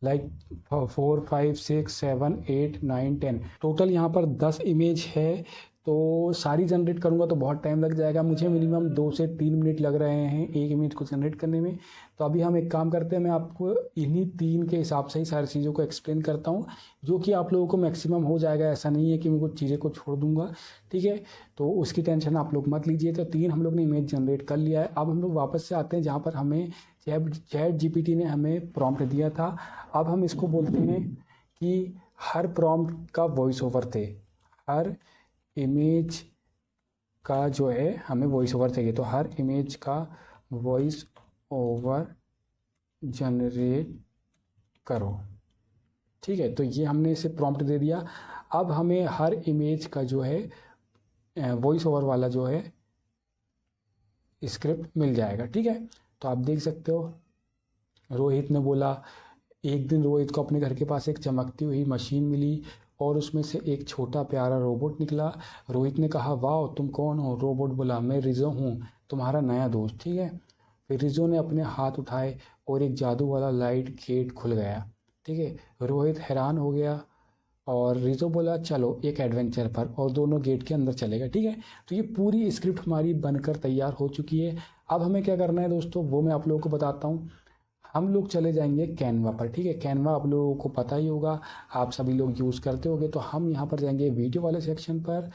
लाइक 4 5 6 7 8 9 10, टोटल यहाँ पर 10 इमेज है। तो सारी जनरेट करूँगा तो बहुत टाइम लग जाएगा, मुझे मिनिमम 2 से 3 मिनट लग रहे हैं एक इमेज को जनरेट करने में। तो अभी हम एक काम करते हैं, मैं आपको इन्हीं 3 के हिसाब से ही सारी चीज़ों को एक्सप्लेन करता हूँ, जो कि आप लोगों को मैक्सिमम हो जाएगा। ऐसा नहीं है कि मैं कुछ चीज़ें को छोड़ दूंगा, ठीक है, तो उसकी टेंशन आप लोग मत लीजिए। तो 3 हम लोग ने इमेज जनरेट कर लिया है। अब हम लोग वापस से आते हैं जहाँ पर हमें चैट जीपीटी ने हमें प्रॉम्प्ट दिया था। अब हम इसको बोलते हैं कि हर प्रॉम्प्ट का voice over the, her image का जो है हमें वॉइस ओवर चाहिए, तो हर इमेज का वॉइस ओवर जनरेट करो, ठीक है। तो ये हमने इसे प्रॉम्प्ट दे दिया। अब हमें हर इमेज का जो है वॉइस ओवर वाला जो है स्क्रिप्ट मिल जाएगा, ठीक है। तो आप देख सकते हो रोहित ने बोला, एक दिन रोहित को अपने घर के पास एक चमकती हुई मशीन मिली और उसमें से एक छोटा प्यारा रोबोट निकला। रोहित ने कहा वाह तुम कौन हो, रोबोट बोला मैं रिजो हूँ, तुम्हारा नया दोस्त, ठीक है। फिर रिजो ने अपने हाथ उठाए और एक जादू वाला लाइट गेट खुल गया, ठीक है। रोहित हैरान हो गया और रिजो बोला चलो एक एडवेंचर पर, और दोनों गेट के अंदर चले गए, ठीक है। तो ये पूरी स्क्रिप्ट हमारी बनकर तैयार हो चुकी है। अब हमें क्या करना है दोस्तों वो मैं आप लोगों को बताता हूँ। हम लोग चले जाएंगे कैनवा पर, ठीक है। कैनवा आप लोगों को पता ही होगा, आप सभी लोग यूज़ करते होंगे। तो हम यहाँ पर जाएंगे वीडियो वाले सेक्शन पर,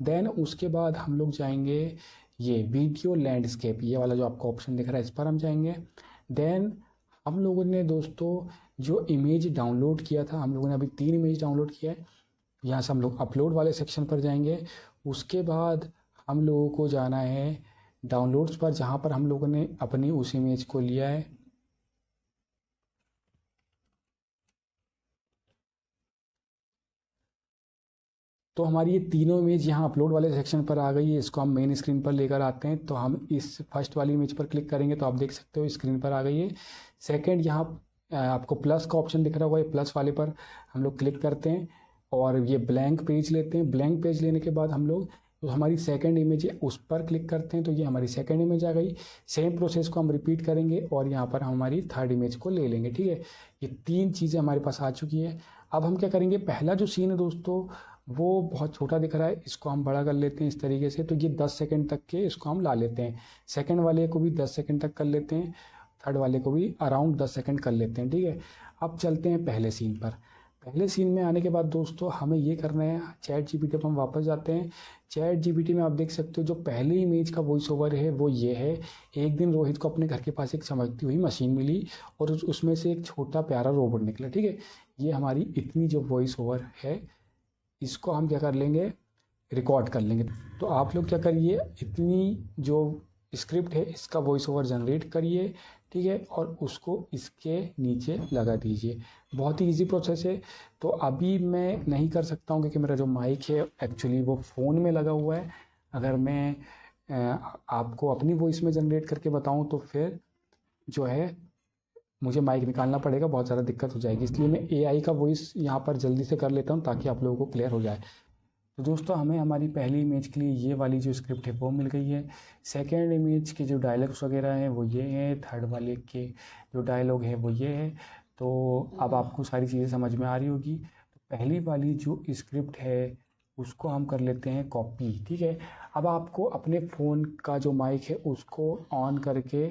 देन उसके बाद हम लोग जाएंगे ये वीडियो लैंडस्केप, ये वाला जो आपको ऑप्शन दिख रहा है इस पर हम जाएंगे। देन हम लोगों ने दोस्तों जो इमेज डाउनलोड किया था, हम लोगों ने अभी 3 इमेज डाउनलोड किया है। यहाँ से हम लोग अपलोड वाले सेक्शन पर जाएंगे। उसके बाद हम लोगों को जाना है डाउनलोड्स पर, जहाँ पर हम लोगों ने अपनी उस इमेज को लिया है। तो हमारी ये तीनों इमेज यहाँ अपलोड वाले सेक्शन पर आ गई है। इसको हम मेन स्क्रीन पर लेकर आते हैं। तो हम इस फर्स्ट वाली इमेज पर क्लिक करेंगे तो आप देख सकते हो स्क्रीन पर आ गई है। सेकंड यहाँ आपको प्लस का ऑप्शन दिख रहा होगा, ये प्लस वाले पर हम लोग क्लिक करते हैं और ये ब्लैंक पेज लेते हैं। ब्लैंक पेज लेने के बाद हम लोग जो हमारी सेकंड इमेज है उस पर क्लिक करते हैं, तो ये हमारी सेकंड इमेज आ गई। सेम प्रोसेस को हम रिपीट करेंगे और यहाँ पर हमारी थर्ड इमेज को ले लेंगे। ठीक है, ये 3 चीज़ें हमारे पास आ चुकी है। अब हम क्या करेंगे, पहला जो सीन है दोस्तों वो बहुत छोटा दिख रहा है, इसको हम बड़ा कर लेते हैं इस तरीके से। तो ये 10 सेकंड तक के इसको हम ला लेते हैं। सेकंड वाले को भी 10 सेकंड तक कर लेते हैं, थर्ड वाले को भी अराउंड 10 सेकंड कर लेते हैं। ठीक है, अब चलते हैं पहले सीन पर। पहले सीन में आने के बाद दोस्तों हमें ये करना है, चैट जीपीटी पर हम वापस जाते हैं। चैट जीपीटी में आप देख सकते हो जो पहली इमेज का वॉइस ओवर है वो ये है। एक दिन रोहित को अपने घर के पास एक चमकती हुई मशीन मिली और उसमें से एक छोटा प्यारा रोबोट निकला। ठीक है, ये हमारी इतनी जो वॉइस ओवर है इसको हम क्या कर लेंगे, रिकॉर्ड कर लेंगे। तो आप लोग क्या करिए, इतनी जो स्क्रिप्ट है इसका वॉइस ओवर जनरेट करिए। ठीक है, और उसको इसके नीचे लगा दीजिए। बहुत ही इजी प्रोसेस है। तो अभी मैं नहीं कर सकता हूँ क्योंकि मेरा जो माइक है एक्चुअली वो फ़ोन में लगा हुआ है। अगर मैं आपको अपनी वॉइस में जनरेट करके बताऊँ तो फिर जो है मुझे माइक निकालना पड़ेगा, बहुत ज़्यादा दिक्कत हो जाएगी। इसलिए मैं एआई का वॉइस यहाँ पर जल्दी से कर लेता हूँ ताकि आप लोगों को क्लियर हो जाए। तो दोस्तों हमें हमारी पहली इमेज के लिए ये वाली जो स्क्रिप्ट है वो मिल गई है। सेकंड इमेज के जो डायलॉग्स वगैरह हैं वो ये हैं। थर्ड वाले के जो डायलॉग है वो ये है। तो अब आपको सारी चीज़ें समझ में आ रही होगी। तो पहली वाली जो स्क्रिप्ट है उसको हम कर लेते हैं कॉपी। ठीक है, अब आपको अपने फ़ोन का जो माइक है उसको ऑन करके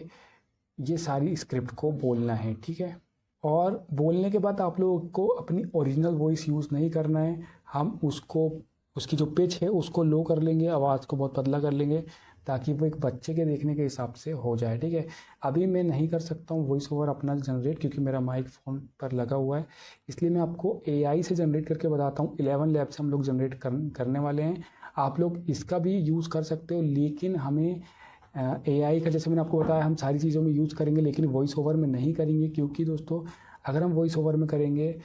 ये सारी स्क्रिप्ट को बोलना है। ठीक है, और बोलने के बाद आप लोगों को अपनी ओरिजिनल वॉइस यूज़ नहीं करना है। हम उसको उसकी जो पिच है उसको लो कर लेंगे, आवाज़ को बहुत पतला कर लेंगे ताकि वो एक बच्चे के देखने के हिसाब से हो जाए। ठीक है, अभी मैं नहीं कर सकता हूँ वॉइस ओवर अपना जनरेट क्योंकि मेरा माइक फ़ोन पर लगा हुआ है। इसलिए मैं आपको एआई से जनरेट करके बताता हूँ। 11 लैब से हम लोग जनरेट करने वाले हैं। आप लोग इसका भी यूज़ कर सकते हो, लेकिन हमें एआई का जैसे मैंने आपको बताया हम सारी चीज़ों में यूज़ करेंगे, लेकिन वॉइस ओवर में नहीं करेंगे। क्योंकि दोस्तों अगर हम वॉइस ओवर में करेंगे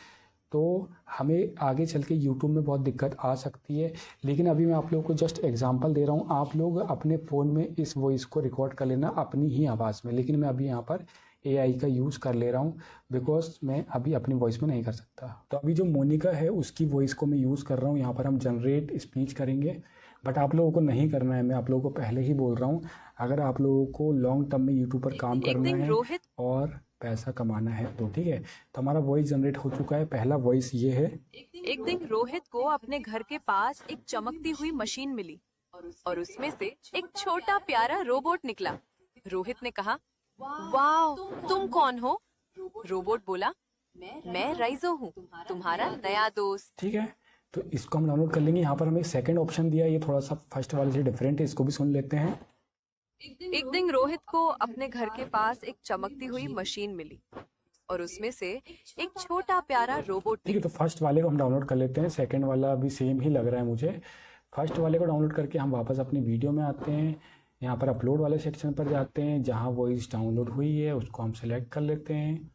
तो हमें आगे चल के यूट्यूब में बहुत दिक्कत आ सकती है। लेकिन अभी मैं आप लोगों को जस्ट एग्जांपल दे रहा हूँ, आप लोग अपने फ़ोन में इस वॉइस को रिकॉर्ड कर लेना अपनी ही आवाज़ में। लेकिन मैं अभी यहाँ पर एआई का यूज़ कर ले रहा हूँ बिकॉज मैं अभी अपनी वॉइस में नहीं कर सकता। तो अभी जो मोनिका है उसकी वॉइस को मैं यूज़ कर रहा हूँ। यहाँ पर हम जनरेट स्पीच करेंगे, बट आप लोगों को नहीं करना है। मैं आप लोगों को पहले ही बोल रहा हूँ, अगर आप लोगों को लॉन्ग टर्म में यूट्यूब पर काम करना है और पैसा कमाना है तो ठीक है। तो हमारा वॉइस जनरेट हो चुका है। पहला वॉइस ये है। एक दिन रोहित को अपने घर के पास एक चमकती हुई मशीन मिली और उसमें से एक छोटा प्यारा रोबोट निकला। रोहित ने कहा, वाह, तुम कौन हो? रोबोट बोला, मैं राइजो हूँ, तुम्हारा नया दोस्त। ठीक है, तो इसको हम डाउनलोड कर लेंगे। यहाँ पर हमें सेकंड ऑप्शन दिया है, ये थोड़ा सा फर्स्ट वाले से डिफरेंट है, इसको भी सुन लेते हैं। एक दिन रोहित को अपने घर के पास एक चमकती हुई मशीन मिली और उसमें से एक छोटा प्यारा रोबोट ठीक है, तो फर्स्ट वाले को हम डाउनलोड कर लेते हैं। सेकंड वाला भी सेम ही लग रहा है मुझे। फर्स्ट वाले को डाउनलोड करके हम वापस अपनी वीडियो में आते हैं। यहाँ पर अपलोड वाले सेक्शन पर जाते हैं, जहाँ वॉइस डाउनलोड हुई है उसको हम सिलेक्ट कर लेते हैं।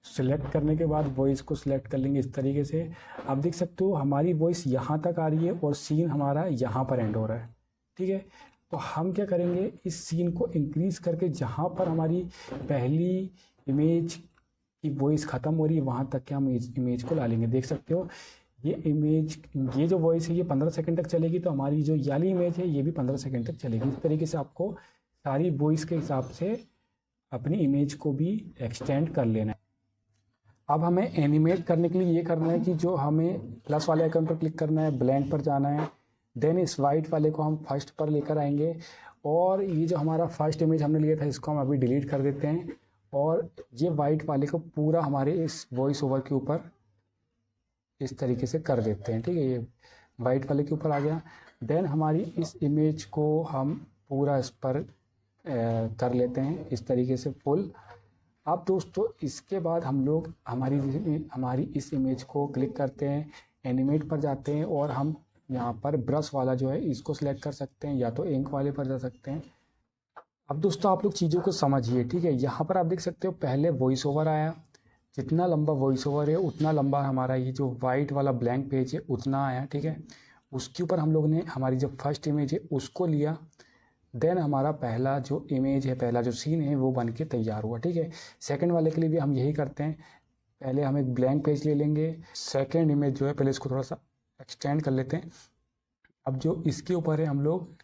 सिलेक्ट करने के बाद वॉइस को सिलेक्ट कर लेंगे इस तरीके से। आप देख सकते हो हमारी वॉइस यहाँ तक आ रही है और सीन हमारा यहाँ पर एंड हो रहा है। ठीक है, तो हम क्या करेंगे, इस सीन को इंक्रीज करके जहाँ पर हमारी पहली इमेज की वॉइस ख़त्म हो रही है वहाँ तक के हम इमेज को ला लेंगे। देख सकते हो ये इमेज, ये जो वॉइस है ये 15 सेकंड तक चलेगी, तो हमारी जो वाली इमेज है ये भी 15 सेकंड तक चलेगी। इस तरीके से आपको सारी वॉइस के हिसाब से अपनी इमेज को भी एक्सटेंड कर लेना है। अब हमें एनिमेट करने के लिए ये करना है कि जो हमें प्लस वाले आइकन पर क्लिक करना है, ब्लेंड पर जाना है, देन इस वाइट वाले को हम फर्स्ट पर लेकर आएंगे और ये जो हमारा फर्स्ट इमेज हमने लिया था इसको हम अभी डिलीट कर देते हैं और ये वाइट वाले को पूरा हमारे इस वॉइस ओवर के ऊपर इस तरीके से कर देते हैं। ठीक है, ये वाइट वाले के ऊपर आ गया। देन हमारी इस इमेज को हम पूरा इस पर कर लेते हैं इस तरीके से फुल। अब दोस्तों इसके बाद हम लोग हमारी इस इमेज को क्लिक करते हैं, एनिमेट पर जाते हैं और हम यहाँ पर ब्रश वाला जो है इसको सिलेक्ट कर सकते हैं या तो इंक वाले पर जा सकते हैं। अब दोस्तों आप लोग चीज़ों को समझिए, ठीक है। यहाँ पर आप देख सकते हो पहले वॉइस ओवर आया, जितना लंबा वॉइस ओवर है उतना लंबा हमारा ये जो वाइट वाला ब्लैंक पेज है उतना आया, ठीक है। उसके ऊपर हम लोग ने हमारी जो फर्स्ट इमेज है उसको लिया, देन हमारा पहला जो इमेज है, पहला जो सीन है वो बन के तैयार हुआ, ठीक है। सेकंड वाले के लिए भी हम यही करते हैं, पहले हम एक ब्लैंक पेज ले लेंगे, सेकंड इमेज जो है पहले इसको थोड़ा सा एक्सटेंड कर लेते हैं। अब जो इसके ऊपर है हम लोग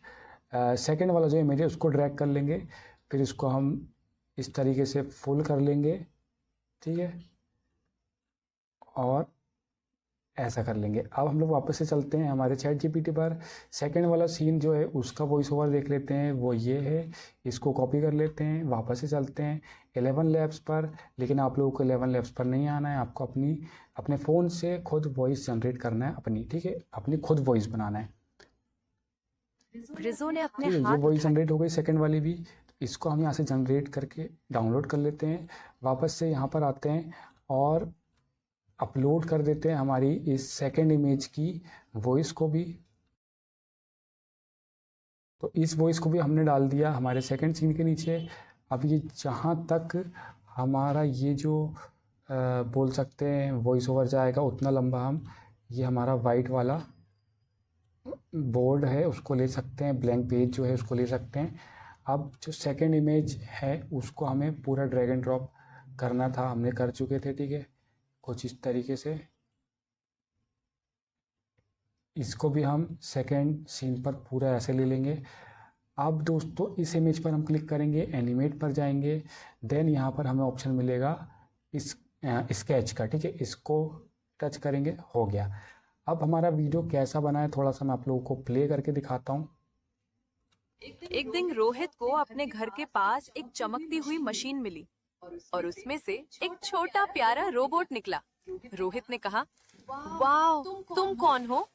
सेकंड वाला जो इमेज है उसको ड्रैग कर लेंगे, फिर इसको हम इस तरीके से फुल कर लेंगे, ठीक है, और ऐसा कर लेंगे। अब हम लोग वापस से चलते हैं हमारे चैट जीपीटी पर, सेकंड वाला सीन जो है उसका वॉइस ओवर देख लेते हैं, वो ये है, इसको कॉपी कर लेते हैं, वापस से चलते हैं 11 लैब्स पर। लेकिन आप लोगों को 11 लैब्स पर नहीं आना है, आपको अपने फ़ोन से खुद वॉइस जनरेट करना है अपनी, ठीक है, अपनी खुद वॉइस बनाना है। रिजो ने अपने ये हाथ वॉइस जनरेट हो गई सेकंड वाली भी, तो इसको हम यहाँ से जनरेट करके डाउनलोड कर लेते हैं, वापस से यहाँ पर आते हैं और अपलोड कर देते हैं हमारी इस सेकंड इमेज की वॉइस को भी। तो इस वॉइस को भी हमने डाल दिया हमारे सेकंड सीन के नीचे। अब ये जहाँ तक हमारा ये जो बोल सकते हैं वॉइस ओवर जाएगा उतना लंबा हम ये हमारा वाइट वाला बोर्ड है उसको ले सकते हैं, ब्लैंक पेज जो है उसको ले सकते हैं। अब जो सेकंड इमेज है उसको हमें पूरा ड्रैग एंड ड्रॉप करना था, हमने कर चुके थे, ठीक है, कुछ इस तरीके से। इसको भी हम सेकंड सीन पर पूरा ऐसे ले लेंगे। अब दोस्तों इस इमेज पर हम क्लिक करेंगे, एनिमेट पर जाएंगे, देन यहाँ पर हमें ऑप्शन मिलेगा इस स्केच का, ठीक है, इसको टच करेंगे, हो गया। अब हमारा वीडियो कैसा बना है थोड़ा सा मैं आप लोगों को प्ले करके दिखाता हूँ। एक दिन रोहित को अपने घर के पास एक चमकती हुई मशीन मिली और उसमें से एक छोटा प्यारा रोबोट निकला। रोहित ने कहा, वाह, तुम कौन हो?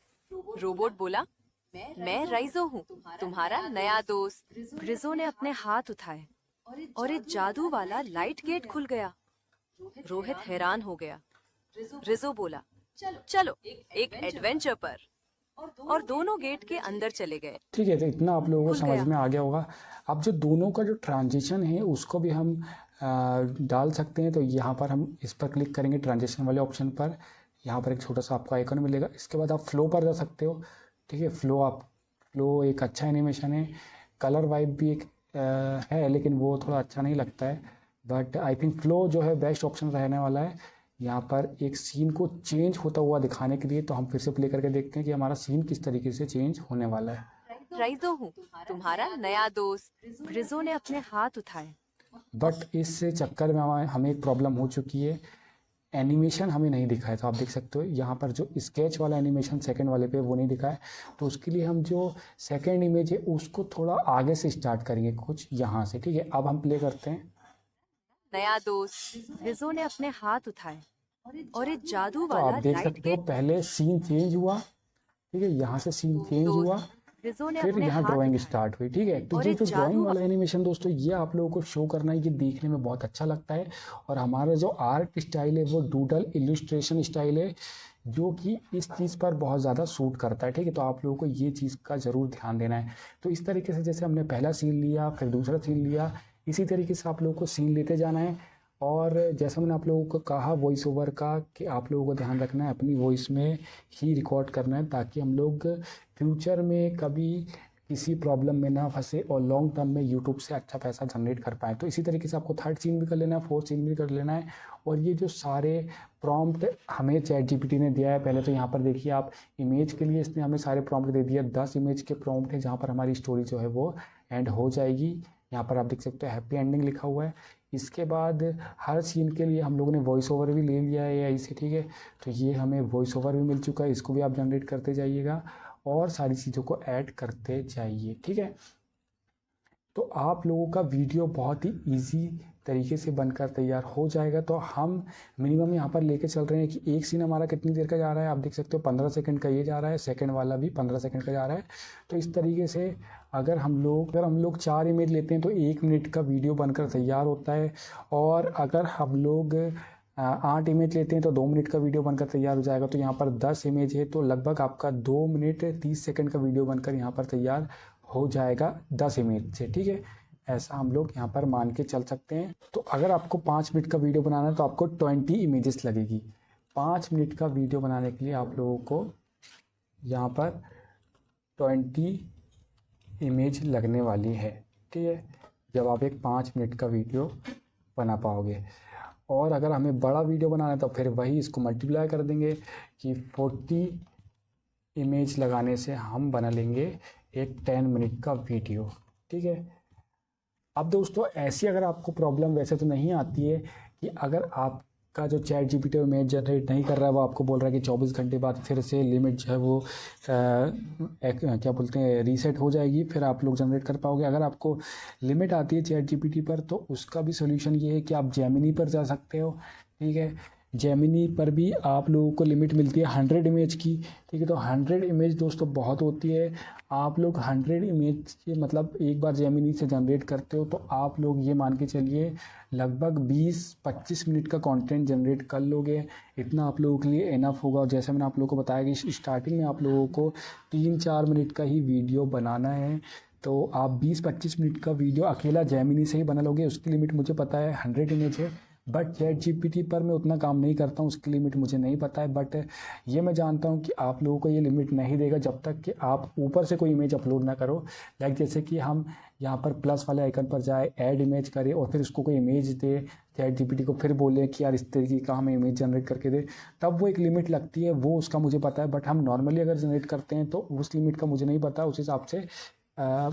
रोबोट बोला, मैं राइजो हूँ, तुम्हारा नया दोस्त। रिजो ने अपने हाथ उठाए और एक जादू वाला लाइट गेट खुल गया। रोहित हैरान हो गया। रिजो बोला, चलो एक एडवेंचर पर, और दोनों गेट के अंदर चले गए। ठीक है, तो इतना आप लोगों को खुल समझ गया। में आ गया होगा। अब जो दोनों का जो ट्रांजिशन है उसको भी हम डाल सकते हैं। तो यहाँ पर हम इस पर क्लिक करेंगे ट्रांजिशन वाले ऑप्शन पर, यहाँ पर एक छोटा सा आपको आइकन मिलेगा। इसके बाद आप फ्लो पर जा सकते हो, ठीक है। फ्लो एक अच्छा एनिमेशन है, कलर वाइब भी एक है, लेकिन वो थोड़ा अच्छा नहीं लगता है, बट आई थिंक फ्लो जो है बेस्ट ऑप्शन रहने वाला है यहाँ पर एक सीन को चेंज होता हुआ दिखाने के लिए। तो हम फिर से प्ले करके देखते हैं कि हमारा सीन किस तरीके से चेंज होने वाला है। राइजो हूँ, तुम्हारा नया दोस्त। रिजो ने अपने हाथ उठाए। बट इस चक्कर में हमें एक प्रॉब्लम हो चुकी है, एनिमेशन हमें नहीं दिखा है। तो आप देख सकते हो यहाँ पर जो स्केच वाला एनिमेशन सेकंड वाले पे वो नहीं दिखा है। तो उसके लिए हम जो सेकंड इमेज है उसको थोड़ा आगे से स्टार्ट करेंगे, कुछ यहाँ से, ठीक है। अब हम प्ले करते हैं। नया दोस्त। रिजो ने अपने हाथ उठाए और एक जादू तो वाला आप देख लाइट सकते हो गेट। पहले सीन चेंज हुआ, ठीक है, यहाँ से सीन चेंज हुआ, रिजो ने फिर अपने यहाँ हाथ ड्राइंग उठाए। स्टार्ट हुई, ठीक है। तो और ये एक जो ड्राइंग जादू वाला एनिमेशन दोस्तों ये आप लोगों को शो करना है, ये देखने में बहुत अच्छा लगता है। और हमारा जो आर्ट स्टाइल है वो डूडल इल्यूस्ट्रेशन स्टाइल है, जो कि इस चीज़ पर बहुत ज़्यादा सूट करता है, ठीक है। तो आप लोगों को ये चीज़ का ज़रूर ध्यान देना है। तो इस तरीके से जैसे हमने पहला सीन लिया, फिर दूसरा सीन लिया, इसी तरीके से आप लोगों को सीन लेते जाना है। और जैसा मैंने आप लोगों को कहा वॉइस ओवर का, कि आप लोगों को ध्यान रखना है अपनी वॉइस में ही रिकॉर्ड करना है, ताकि हम लोग फ्यूचर में कभी किसी प्रॉब्लम में ना फंसे और लॉन्ग टर्म में यूट्यूब से अच्छा पैसा जनरेट कर पाए। तो इसी तरीके से आपको थर्ड सीन भी कर लेना है, फोर्थ सीन भी कर लेना है। और ये जो सारे प्रॉम्प्ट हमें चैट जीपीटी ने दिया है, पहले तो यहाँ पर देखिए आप इमेज के लिए इसने हमें सारे प्रॉम्प्ट दे दिए, 10 इमेज के प्रॉम्प्ट है जहाँ पर हमारी स्टोरी जो है वो एंड हो जाएगी। यहाँ पर आप देख सकते हो हैप्पी एंडिंग लिखा हुआ है। इसके बाद हर सीन के लिए हम लोगों ने वॉइस ओवर भी ले लिया है एआई से, ठीक है। तो ये हमें वॉइस ओवर भी मिल चुका है, इसको भी आप जनरेट करते जाइएगा और सारी चीज़ों को ऐड करते जाइए, ठीक है। तो आप लोगों का वीडियो बहुत ही इजी तरीके से बनकर तैयार हो जाएगा। तो हम मिनिमम यहाँ पर लेके चल रहे हैं कि एक सीन हमारा कितनी देर का जा रहा है, आप देख सकते हो 15 सेकंड का ये जा रहा है, सेकंड वाला भी 15 सेकंड का जा रहा है। तो इस तरीके से अगर हम लोग 4 इमेज लेते हैं तो 1 मिनट का वीडियो बनकर तैयार होता है। और अगर हम लोग 8 इमेज लेते हैं तो 2 मिनट का वीडियो बनकर तैयार हो जाएगा। तो यहाँ पर 10 इमेज है तो लगभग आपका 2 मिनट 30 सेकंड का वीडियो बनकर यहाँ पर तैयार हो जाएगा 10 इमेज से, ठीक है। ऐसा हम लोग यहाँ पर मान के चल सकते हैं। तो अगर आपको 5 मिनट का वीडियो बनाना है तो आपको 20 इमेजेस लगेगी। 5 मिनट का वीडियो बनाने के लिए आप लोगों को यहाँ पर 20 इमेज लगने वाली है, ठीक है, जब आप एक 5 मिनट का वीडियो बना पाओगे। और अगर हमें बड़ा वीडियो बनाना है तो फिर वही इसको मल्टीप्लाई कर देंगे कि 40 इमेज लगाने से हम बना लेंगे एक 10 मिनट का वीडियो, ठीक है। अब दोस्तों ऐसी अगर आपको प्रॉब्लम वैसे तो नहीं आती है कि अगर आपका जो चैट जीपीटी इमेज जनरेट नहीं कर रहा है, वो आपको बोल रहा है कि 24 घंटे बाद फिर से लिमिट जो है वो क्या बोलते हैं रीसेट हो जाएगी, फिर आप लोग जनरेट कर पाओगे। अगर आपको लिमिट आती है चैट जीपीटी पर तो उसका भी सोल्यूशन ये है कि आप जेमिनी पर जा सकते हो, ठीक है। जेमिनी पर भी आप लोगों को लिमिट मिलती है 100 इमेज की, ठीक है। तो 100 इमेज दोस्तों बहुत होती है। आप लोग 100 इमेज के मतलब एक बार जेमिनी से जनरेट करते हो तो आप लोग ये मान के चलिए लगभग 20-25 मिनट का कंटेंट जनरेट कर लोगे। इतना आप लोगों के लिए इनफ होगा। और जैसे मैंने आप लोगों को बताया कि स्टार्टिंग में आप लोगों को 3-4 मिनट का ही वीडियो बनाना है। तो आप 20-25 मिनट का वीडियो अकेला जेमिनी से ही बना लोगे। उसकी लिमिट मुझे पता है 100 इमेज है, बट चैट जीपीटी पर मैं उतना काम नहीं करता हूँ, उसकी लिमिट मुझे नहीं पता है। बट ये मैं जानता हूँ कि आप लोगों को ये लिमिट नहीं देगा जब तक कि आप ऊपर से कोई इमेज अपलोड ना करो। लाइक जैसे कि हम यहाँ पर प्लस वाले आइकन पर जाए, ऐड इमेज करें और फिर उसको कोई इमेज दे, चैट जीपीटी को फिर बोले कि यार इस तरीके का हमें इमेज जनरेट करके दे, तब वो एक लिमिट लगती है, वो उसका मुझे पता है। बट हम नॉर्मली अगर जनरेट करते हैं तो उस लिमिट का मुझे नहीं पता। उस हिसाब से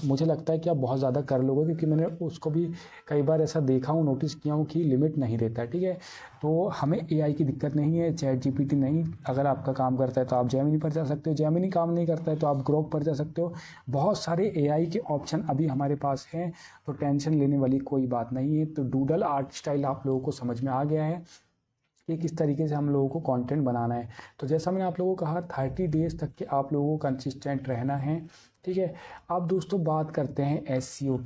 मुझे लगता है कि आप बहुत ज़्यादा कर लोगे, क्योंकि मैंने उसको भी कई बार ऐसा देखा हूँ, नोटिस किया हूँ कि लिमिट नहीं देता है, ठीक है। तो हमें एआई की दिक्कत नहीं है, चैट जीपीटी नहीं अगर आपका काम करता है तो आप जेमिनी पर जा सकते हो, जेमिनी काम नहीं करता है तो आप ग्रोक पर जा सकते हो। बहुत सारे एआई के ऑप्शन अभी हमारे पास हैं, तो टेंशन लेने वाली कोई बात नहीं है। तो डूडल आर्ट स्टाइल आप लोगों को समझ में आ गया है कि किस तरीके से हम लोगों को कंटेंट बनाना है। तो जैसा मैंने आप लोगों को कहा 30 डेज़ तक के आप लोगों को कंसिस्टेंट रहना है, ठीक है। अब दोस्तों बात करते हैं एसईओ।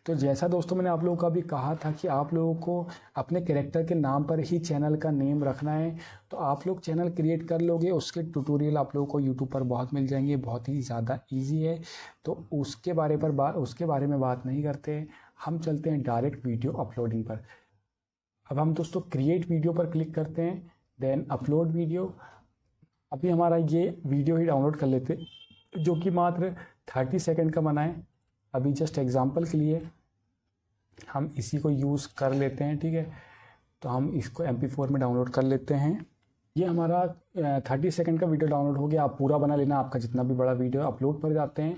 तो जैसा दोस्तों मैंने आप लोगों को अभी कहा था कि आप लोगों को अपने कैरेक्टर के नाम पर ही चैनल का नेम रखना है। तो आप लोग चैनल क्रिएट कर लोगे, उसके ट्यूटोरियल आप लोगों को यूट्यूब पर बहुत मिल जाएंगे, बहुत ही ज़्यादा ईजी है। तो उसके बारे में बात नहीं करते, हम चलते हैं डायरेक्ट वीडियो अपलोडिंग पर। अब हम दोस्तों क्रिएट वीडियो पर क्लिक करते हैं, देन अपलोड वीडियो। अभी हमारा ये वीडियो ही डाउनलोड कर लेते जो कि मात्र 30 सेकंड का बना है। अभी जस्ट एग्जांपल के लिए हम इसी को यूज़ कर लेते हैं, ठीक है। तो हम इसको MP4 में डाउनलोड कर लेते हैं। ये हमारा 30 सेकंड का वीडियो डाउनलोड हो गया। आप पूरा बना लेना, आपका जितना भी बड़ा वीडियो अपलोड पर जाते हैं।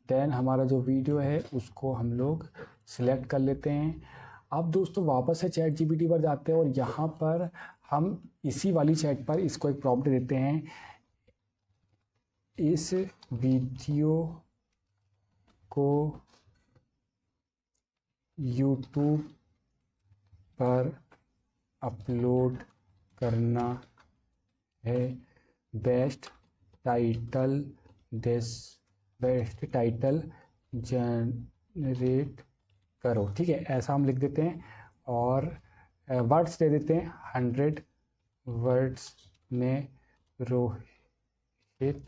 देन हमारा जो वीडियो है उसको हम लोग सिलेक्ट कर लेते हैं। अब दोस्तों वापस से चैट जीपीटी पर जाते हैं और यहाँ पर हम इसी वाली चैट पर इसको एक प्रॉम्प्ट देते हैं, इस वीडियो को यूट्यूब पर अपलोड करना है, बेस्ट टाइटल जनरेट करो, ठीक है। ऐसा हम लिख देते हैं और वर्ड्स दे देते हैं 100 वर्ड्स में रोहित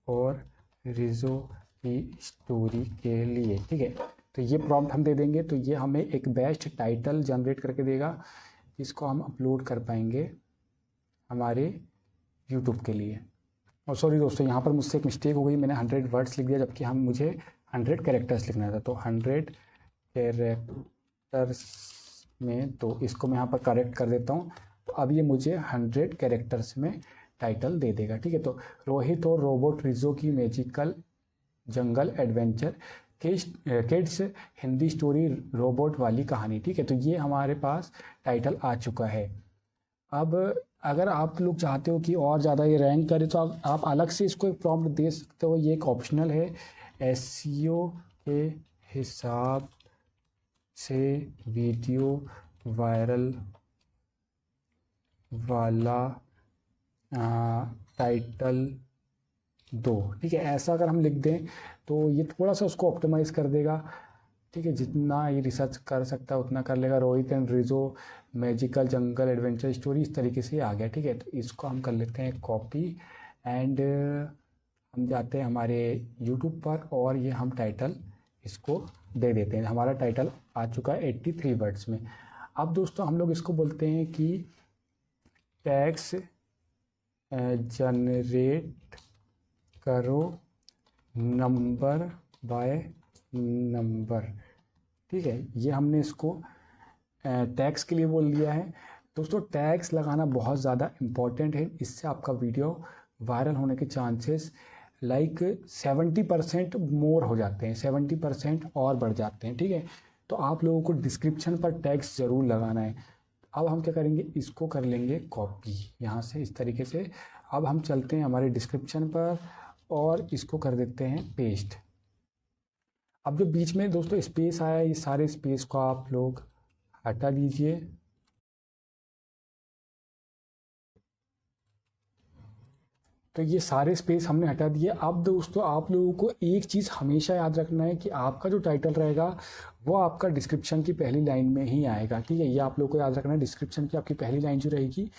और रिजो की स्टोरी के लिए, ठीक है। तो ये प्रॉम्प्ट हम दे देंगे तो ये हमें एक बेस्ट टाइटल जनरेट करके देगा, जिसको हम अपलोड कर पाएंगे हमारे यूट्यूब के लिए। और सॉरी दोस्तों, यहाँ पर मुझसे एक मिस्टेक हो गई, मैंने 100 वर्ड्स लिख दिया जबकि मुझे 100 कैरेक्टर्स लिखना था। तो 100 कैरेक्टर्स में, तो इसको मैं यहाँ पर करेक्ट कर देता हूँ। तो अब ये मुझे 100 कैरेक्टर्स में टाइटल दे देगा, ठीक है। तो रोहित और रोबोट रिजो की magical jungle adventure kids Hindi story robot वाली कहानी, ठीक है। तो ये हमारे पास टाइटल आ चुका है। अब अगर आप लोग चाहते हो कि और ज़्यादा ये रैंक करे तो आप अलग से इसको एक प्रॉम्प्ट दे सकते हो, ये एक ऑप्शनल है। एसईओ के हिसाब से वीडियो वायरल वाला टाइटल दो। ठीक है, ऐसा अगर हम लिख दें तो ये थोड़ा सा उसको ऑप्टिमाइज़ कर देगा। ठीक है, जितना ये रिसर्च कर सकता है उतना कर लेगा। Rohit and Rijo magical jungle adventure story, इस तरीके से आ गया। ठीक है, तो इसको हम कर लेते हैं कॉपी एंड हम जाते हैं हमारे यूट्यूब पर और ये हम टाइटल इसको दे देते हैं। हमारा टाइटल आ चुका है 83 वर्ड्स में। अब दोस्तों हम लोग इसको बोलते हैं कि टैग्स जनरेट करो नंबर बाय नंबर। ठीक है, ये हमने इसको टैग्स के लिए बोल दिया है। दोस्तों टैग्स लगाना बहुत ज़्यादा इम्पॉर्टेंट है, इससे आपका वीडियो वायरल होने के चांसेस लाइक 70% मोर हो जाते हैं, 70% और बढ़ जाते हैं। ठीक है, तो आप लोगों को डिस्क्रिप्शन पर टैग्स ज़रूर लगाना है। अब हम क्या करेंगे, इसको कर लेंगे कॉपी यहाँ से इस तरीके से। अब हम चलते हैं हमारे डिस्क्रिप्शन पर और इसको कर देते हैं पेस्ट। अब जो बीच में दोस्तों स्पेस आया, ये सारे स्पेस को आप लोग हटा दीजिए। तो ये सारे स्पेस हमने हटा दिए। अब दोस्तों आप लोगों को एक चीज़ हमेशा याद रखना है कि आपका जो टाइटल रहेगा वो आपका डिस्क्रिप्शन की पहली लाइन में ही आएगा। ठीक है, ये आप लोगों को याद रखना है। डिस्क्रिप्शन की आपकी पहली लाइन जो रहेगी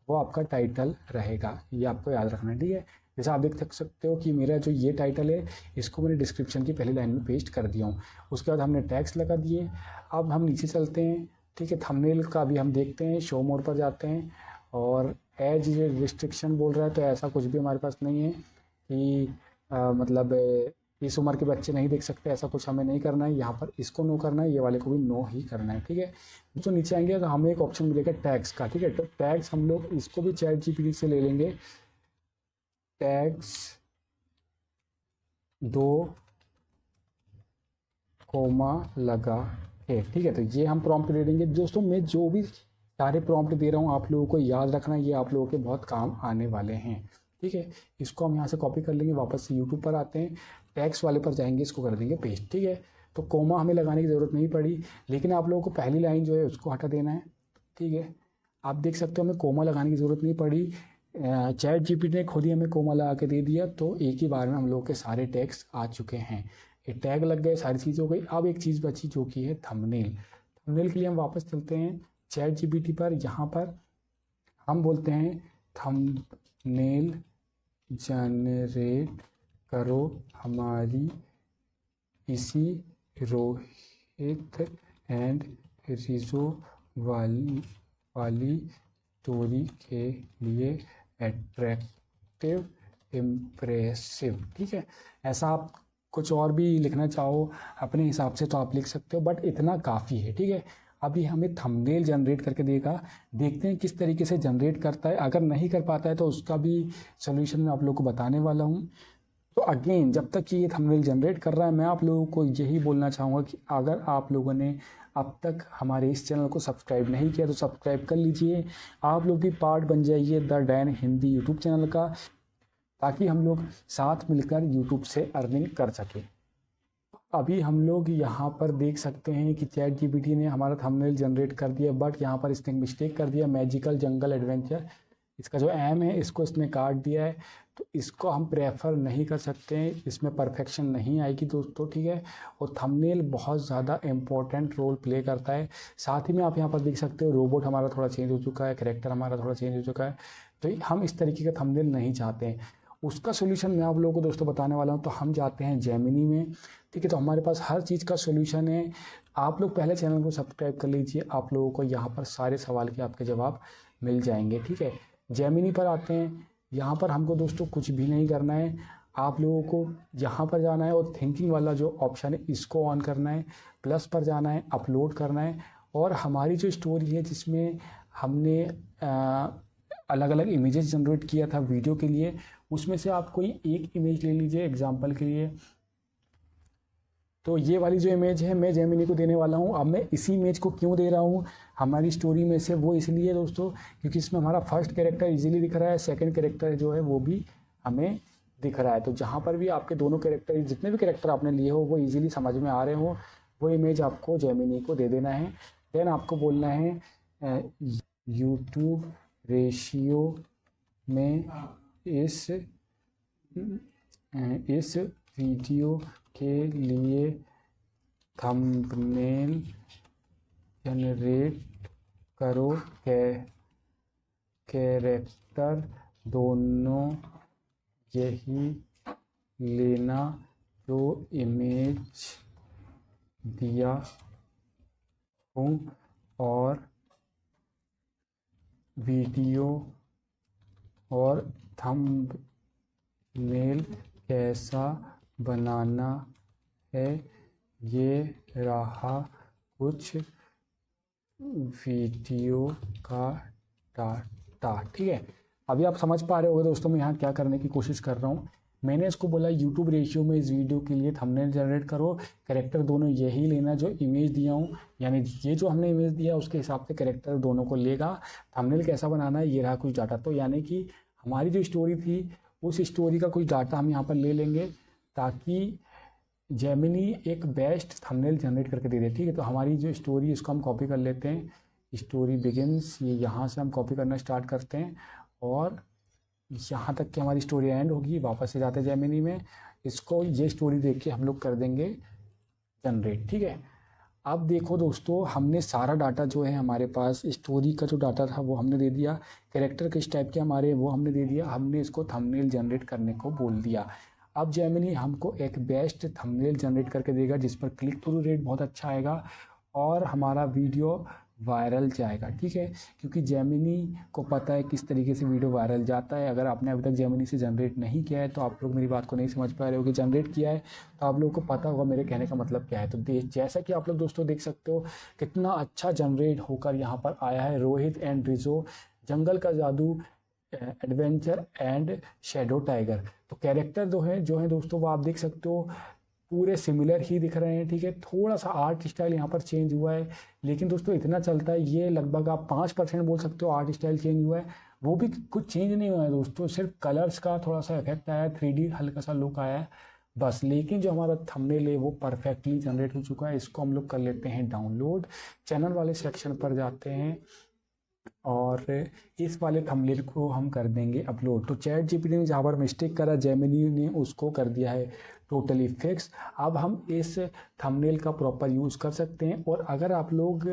वो आपका टाइटल रहेगा, ये आपको याद रखना है। ठीक है, जैसे आप देख सकते हो कि मेरा जो ये टाइटल है इसको मैंने डिस्क्रिप्शन की पहली लाइन में पेस्ट कर दिया हूँ। उसके बाद हमने टैग्स लगा दिए। अब हम नीचे चलते हैं। ठीक है, थंबनेल का भी हम देखते हैं, शो मोड पर जाते हैं और एज ये रिस्ट्रिक्शन बोल रहा है, तो ऐसा कुछ भी हमारे पास नहीं है कि मतलब इस उम्र के बच्चे नहीं देख सकते, ऐसा कुछ हमें नहीं करना है। यहाँ पर इसको नो करना है, ये वाले को भी नो ही करना है। ठीक है, तो नीचे आएंगे तो हमें एक ऑप्शन मिलेगा टैग्स का। ठीक है, तो टैग्स हम लोग इसको भी चैट जीपीटी से ले लेंगे। टैग्स 2 कोमा लगा है। ठीक है, तो ये हम प्रॉम्प्ट दे देंगे। दोस्तों मैं जो भी सारे प्रॉम्प्ट दे रहा हूँ आप लोगों को याद रखना, ये आप लोगों के बहुत काम आने वाले हैं। ठीक है, इसको हम यहाँ से कॉपी कर लेंगे, वापस से यूट्यूब पर आते हैं, टैग्स वाले पर जाएंगे, इसको कर देंगे पेस्ट। ठीक है, तो कोमा हमें लगाने की ज़रूरत नहीं पड़ी, लेकिन आप लोगों को पहली लाइन जो है उसको हटा देना है। ठीक है, आप देख सकते हो हमें कोमा लगाने की ज़रूरत नहीं पड़ी, चैट जीपीटी ने खुद ही हमें कोमा लगा के दे दिया। तो एक ही बार में हम लोग के सारे टैग्स आ चुके हैं, ये टैग लग गए, सारी चीज़ हो गई। अब एक चीज़ बची जो कि है थंबनेल। थंबनेल के लिए हम वापस चलते हैं चैट जीपीटी पर। यहाँ पर हम बोलते हैं थंबनेल जनरेट करो हमारी इसी रोहित एंड रिजो वाली स्टोरी के लिए अट्रैक्टिव इम्प्रेसिव। ठीक है, ऐसा आप कुछ और भी लिखना चाहो अपने हिसाब से तो आप लिख सकते हो, बट इतना काफ़ी है। ठीक है, अभी हमें थंबनेल जनरेट करके देगा, देखते हैं किस तरीके से जनरेट करता है। अगर नहीं कर पाता है तो उसका भी सोल्यूशन मैं आप लोगों को बताने वाला हूँ। तो अगेन जब तक कि ये थंबनेल जनरेट कर रहा है, मैं आप लोगों को यही बोलना चाहूँगा कि अगर आप लोगों ने अब तक हमारे इस चैनल को सब्सक्राइब नहीं किया तो सब्सक्राइब कर लीजिए। आप लोग भी पार्ट बन जाइए the Dan Hindi YouTube channel का, ताकि हम लोग साथ मिलकर यूट्यूब से अर्निंग कर सकें। अभी हम लोग यहाँ पर देख सकते हैं कि चैट जीपीटी ने हमारा थंबनेल जनरेट कर दिया, बट यहाँ पर इसने मिस्टेक कर दिया, मैजिकल जंगल एडवेंचर, इसका जो एम है इसको इसने काट दिया है। तो इसको हम प्रेफर नहीं कर सकते हैं, इसमें परफेक्शन नहीं आएगी दोस्तों। ठीक है, और थंबनेल बहुत ज़्यादा इम्पोर्टेंट रोल प्ले करता है। साथ ही में आप यहाँ पर देख सकते हो रोबोट हमारा थोड़ा चेंज हो चुका है, कैरेक्टर हमारा थोड़ा चेंज हो चुका है। तो हम इस तरीके का थंबनेल नहीं चाहते हैं। उसका सोल्यूशन मैं आप लोगों को दोस्तों बताने वाला हूँ। तो हम जाते हैं जेमिनी में। ठीक है, तो हमारे पास हर चीज़ का सोल्यूशन है। आप लोग पहले चैनल को सब्सक्राइब कर लीजिए, आप लोगों को यहाँ पर सारे सवाल के आपके जवाब मिल जाएंगे। ठीक है, जेमिनी पर आते हैं। यहाँ पर हमको दोस्तों कुछ भी नहीं करना है, आप लोगों को यहाँ पर जाना है और थिंकिंग वाला जो ऑप्शन है इसको ऑन करना है, प्लस पर जाना है, अपलोड करना है। और हमारी जो स्टोरी है जिसमें हमने अलग अलग इमेजेस जनरेट किया था वीडियो के लिए, उसमें से आप कोई एक इमेज ले लीजिए एग्जांपल के लिए। तो ये वाली जो इमेज है मैं जेमिनी को देने वाला हूँ। अब मैं इसी इमेज को क्यों दे रहा हूँ हमारी स्टोरी में से, वो इसलिए दोस्तों क्योंकि इसमें हमारा फर्स्ट कैरेक्टर इजीली दिख रहा है, सेकंड कैरेक्टर जो है वो भी हमें दिख रहा है। तो जहाँ पर भी आपके दोनों कैरेक्टर, जितने भी कैरेक्टर आपने लिए हो वो इजीली समझ में आ रहे हो, वो इमेज आपको जेमिनी को दे देना है। देन आपको बोलना है यूट्यूब रेशियो में इस वीडियो के लिए थंबनेल जनरेट करो, कैरेक्टर दोनों यही लेना जो इमेज दिया हूँ, और वीडियो और थंबनेल कैसा बनाना है, ये रहा कुछ वीडियो का डाटा। ठीक है, अभी आप समझ पा रहे होगे दोस्तों मैं यहाँ क्या करने की कोशिश कर रहा हूँ। मैंने इसको बोला यूट्यूब रेशियो में इस वीडियो के लिए थंबनेल जनरेट करो, कैरेक्टर दोनों यही लेना जो इमेज दिया हूँ, यानी ये जो हमने इमेज दिया उसके हिसाब से कैरेक्टर दोनों को लेगा। थंबनेल कैसा बनाना है, ये रहा कुछ डाटा। तो यानी कि हमारी जो स्टोरी थी उस स्टोरी का कुछ डाटा हम यहाँ पर ले लेंगे ताकि जेमिनी एक बेस्ट थंबनेल जनरेट करके दे दे। ठीक है, तो हमारी जो स्टोरी इसको हम कॉपी कर लेते हैं। स्टोरी बिगिंस, ये यहाँ से हम कॉपी करना स्टार्ट करते हैं और यहाँ तक कि हमारी स्टोरी एंड होगी। वापस से जाते हैं जेमिनी में, इसको ये स्टोरी देख के हम लोग कर देंगे जनरेट। ठीक है, अब देखो दोस्तों हमने सारा डाटा जो है हमारे पास, स्टोरी का जो डाटा था वो हमने दे दिया, कैरेक्टर किस टाइप के हमारे वो हमने दे दिया, हमने इसको थंबनेल जनरेट करने को बोल दिया। अब जेमिनी हमको एक बेस्ट थंबनेल जनरेट करके देगा जिस पर क्लिक थ्रू रेट बहुत अच्छा आएगा और हमारा वीडियो वायरल जाएगा। ठीक है, क्योंकि जेमिनी को पता है किस तरीके से वीडियो वायरल जाता है। अगर आपने अभी तक जेमिनी से जनरेट नहीं किया है तो आप लोग मेरी बात को नहीं समझ पा रहे हो कि जनरेट किया है तो आप लोगों को पता होगा मेरे कहने का मतलब क्या है। तो जैसा कि आप लोग दोस्तों देख सकते हो कितना अच्छा जनरेट होकर यहाँ पर आया है। रोहित एंड रिजो, जंगल का जादू, एडवेंचर एंड शैडो टाइगर। तो कैरेक्टर जो है दोस्तों वो आप देख सकते हो पूरे सिमिलर ही दिख रहे हैं। ठीक है, थोड़ा सा आर्ट स्टाइल यहाँ पर चेंज हुआ है, लेकिन दोस्तों इतना चलता है, ये लगभग आप 5% बोल सकते हो आर्ट स्टाइल चेंज हुआ है। वो भी कुछ चेंज नहीं हुआ है दोस्तों, सिर्फ कलर्स का थोड़ा सा इफेक्ट आया है, 3D हल्का सा लुक आया है बस। लेकिन जो हमारा थंबनेल है वो परफेक्टली जनरेट हो चुका है। इसको हम लोग कर लेते हैं डाउनलोड, चैनल वाले सेक्शन पर जाते हैं और इस वाले थंबनेल को हम कर देंगे अपलोड। तो चैट जीपीटी ने जहाँ पर मिस्टेक करा जेमिनी ने उसको कर दिया है टोटली फिक्स। अब हम इस थंबनेल का प्रॉपर यूज़ कर सकते हैं। और अगर आप लोग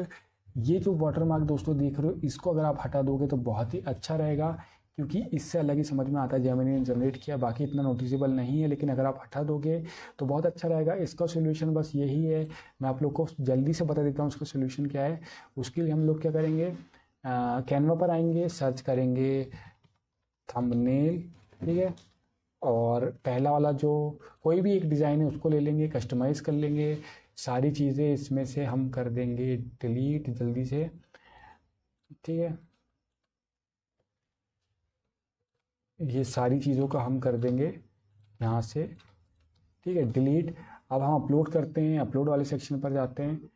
ये जो वाटरमार्क दोस्तों देख रहे हो इसको अगर आप हटा दोगे तो बहुत ही अच्छा रहेगा, क्योंकि इससे अलग ही समझ में आता है जेमिनी ने जनरेट किया, बाकी इतना नोटिसेबल नहीं है, लेकिन अगर आप हटा दोगे तो बहुत अच्छा रहेगा। इसका सोल्यूशन बस यही है, मैं आप लोग को जल्दी से बता देता हूँ उसका सोल्यूशन क्या है। उसके लिए हम लोग क्या करेंगे, कैनवा पर आएंगे, सर्च करेंगे थंबनेल। ठीक है, और पहला वाला जो कोई भी एक डिज़ाइन है उसको ले लेंगे, कस्टमाइज़ कर लेंगे, सारी चीज़ें इसमें से हम कर देंगे डिलीट जल्दी से। ठीक है, ये सारी चीज़ों का हम कर देंगे यहाँ से। ठीक है, डिलीट। अब हम अपलोड करते हैं, अपलोड वाले सेक्शन पर जाते हैं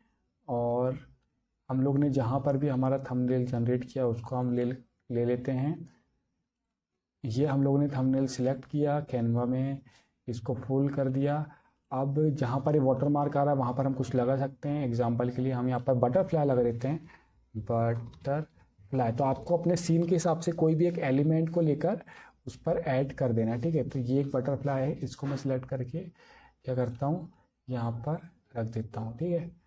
और हम लोग ने जहाँ पर भी हमारा थंबनेल जनरेट किया उसको हम ले लेते हैं। ये हम लोगों ने थंबनेल सिलेक्ट किया कैनवा में, इसको फुल कर दिया। अब जहाँ पर ये वाटरमार्क आ रहा है वहाँ पर हम कुछ लगा सकते हैं। एग्जांपल के लिए हम यहाँ पर बटरफ्लाई लगा देते हैं, बटरफ्लाई। तो आपको अपने सीन के हिसाब से कोई भी एक एलिमेंट को लेकर उस पर ऐड कर देना है। ठीक है, तो ये एक बटरफ्लाई है, इसको मैं सिलेक्ट करके क्या करता हूँ यहाँ पर रख देता हूँ। ठीक है,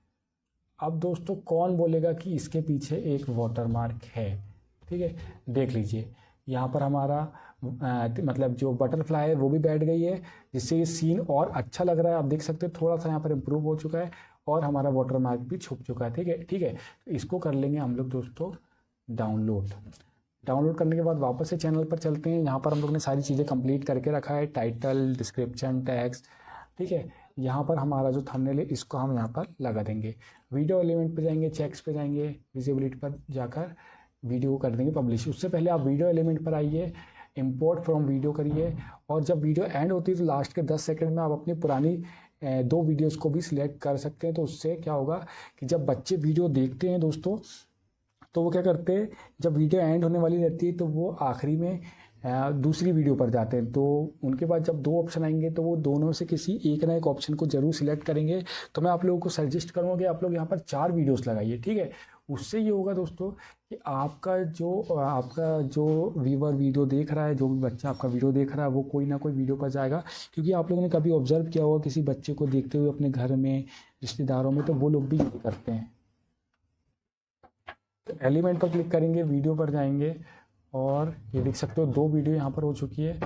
अब दोस्तों कौन बोलेगा कि इसके पीछे एक वाटरमार्क है। ठीक है, देख लीजिए यहाँ पर हमारा मतलब जो बटरफ्लाई है वो भी बैठ गई है, जिससे ये सीन और अच्छा लग रहा है। आप देख सकते हैं थोड़ा सा यहाँ पर इम्प्रूव हो चुका है और हमारा वाटरमार्क भी छुप चुका है। ठीक है, ठीक है, तो इसको कर लेंगे हम लोग दोस्तों डाउनलोड। डाउनलोड करने के बाद वापस से चैनल पर चलते हैं। यहाँ पर हम लोग ने सारी चीज़ें कंप्लीट करके रखा है, टाइटल, डिस्क्रिप्शन, टैग्स। ठीक है, यहाँ पर हमारा जो थंबनेल है इसको हम यहाँ पर लगा देंगे। वीडियो एलिमेंट पे जाएंगे, चेक्स पे जाएंगे, विजिबिलिटी पर जाकर वीडियो को कर देंगे पब्लिश। उससे पहले आप वीडियो एलिमेंट पर आइए, इंपोर्ट फ्रॉम वीडियो करिए और जब वीडियो एंड होती है तो लास्ट के 10 सेकंड में आप अपनी पुरानी 2 वीडियोस को भी सिलेक्ट कर सकते हैं। तो उससे क्या होगा कि जब बच्चे वीडियो देखते हैं दोस्तों तो वो क्या करते हैं, जब वीडियो एंड होने वाली रहती है तो वो आखिरी में दूसरी वीडियो पर जाते हैं तो उनके पास जब 2 ऑप्शन आएंगे तो वो दोनों से किसी एक ना एक ऑप्शन को जरूर सिलेक्ट करेंगे। तो मैं आप लोगों को सजेस्ट करूँगा कि आप लोग यहाँ पर 4 वीडियोस लगाइए, ठीक है। उससे ये होगा दोस्तों कि आपका जो व्यूअर वीडियो देख रहा है, जो भी बच्चा आपका वीडियो देख रहा है, वो कोई ना कोई वीडियो पर जाएगा। क्योंकि आप लोगों ने कभी ऑब्जर्व किया होगा किसी बच्चे को देखते हुए अपने घर में, रिश्तेदारों में, तो वो लोग भी यही करते हैं। तो एलिमेंट पर क्लिक करेंगे, वीडियो पर जाएंगे और ये देख सकते हो 2 वीडियो यहाँ पर हो चुकी है।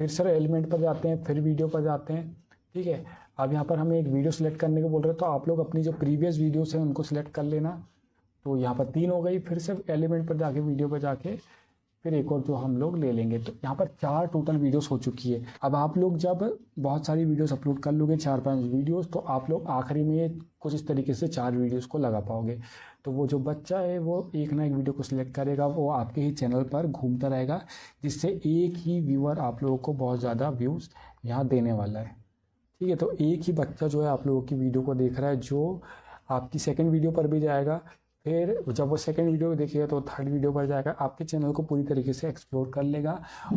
फिर सर एलिमेंट पर जाते हैं, फिर वीडियो पर जाते हैं, ठीक है। अब यहाँ पर हमें एक वीडियो सिलेक्ट करने को बोल रहे हैं, तो आप लोग अपनी जो प्रीवियस वीडियोस हैं उनको सिलेक्ट कर लेना। तो यहाँ पर 3 हो गई। फिर से एलिमेंट पर जाके, वीडियो पर जाके फिर एक और जो हम लोग ले लेंगे। तो यहाँ पर 4 टोटल वीडियोस हो चुकी है। अब आप लोग जब बहुत सारी वीडियोस अपलोड कर लोगे, 4-5 वीडियोस, तो आप लोग आखिरी में कुछ इस तरीके से 4 वीडियोस को लगा पाओगे। तो वो जो बच्चा है वो एक ना एक वीडियो को सिलेक्ट करेगा, वो आपके ही चैनल पर घूमता रहेगा, जिससे एक ही व्यूअर आप लोगों को बहुत ज़्यादा व्यूज़ यहाँ देने वाला है, ठीक है। तो एक ही बच्चा जो है आप लोगों की वीडियो को देख रहा है, जो आपकी सेकंड वीडियो पर भी जाएगा। फिर जब वो सेकंड वीडियो देखेगा तो थर्ड वीडियो पर जाएगा, आपके चैनल को पूरी तरीके से एक्सप्लोर कर लेगा।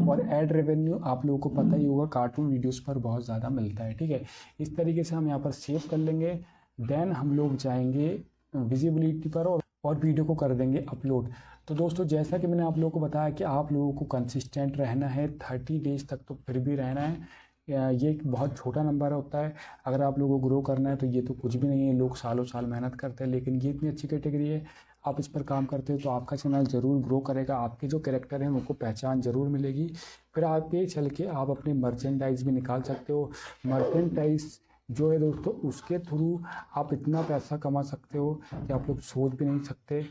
और ऐड रेवेन्यू आप लोगों को पता ही होगा, कार्टून वीडियोस पर बहुत ज़्यादा मिलता है, ठीक है। इस तरीके से हम यहाँ पर सेव कर लेंगे। देन हम लोग जाएंगे विजिबिलिटी पर और वीडियो को कर देंगे अपलोड। तो दोस्तों जैसा कि मैंने आप लोगों को बताया कि आप लोगों को कंसिस्टेंट रहना है, 30 डेज तक तो फिर भी रहना है। ये एक बहुत छोटा नंबर होता है। अगर आप लोगों को ग्रो करना है तो ये तो कुछ भी नहीं है, लोग सालों साल मेहनत करते हैं, लेकिन ये इतनी अच्छी कैटेगरी है, आप इस पर काम करते हो तो आपका चैनल ज़रूर ग्रो करेगा, आपके जो कैरेक्टर हैं उनको पहचान ज़रूर मिलेगी। फिर आगे चल के आप अपने मर्चेंडाइज भी निकाल सकते हो। मर्चेंडाइज जो है दोस्तों, उसके थ्रू आप इतना पैसा कमा सकते हो कि आप लोग सोच भी नहीं सकते।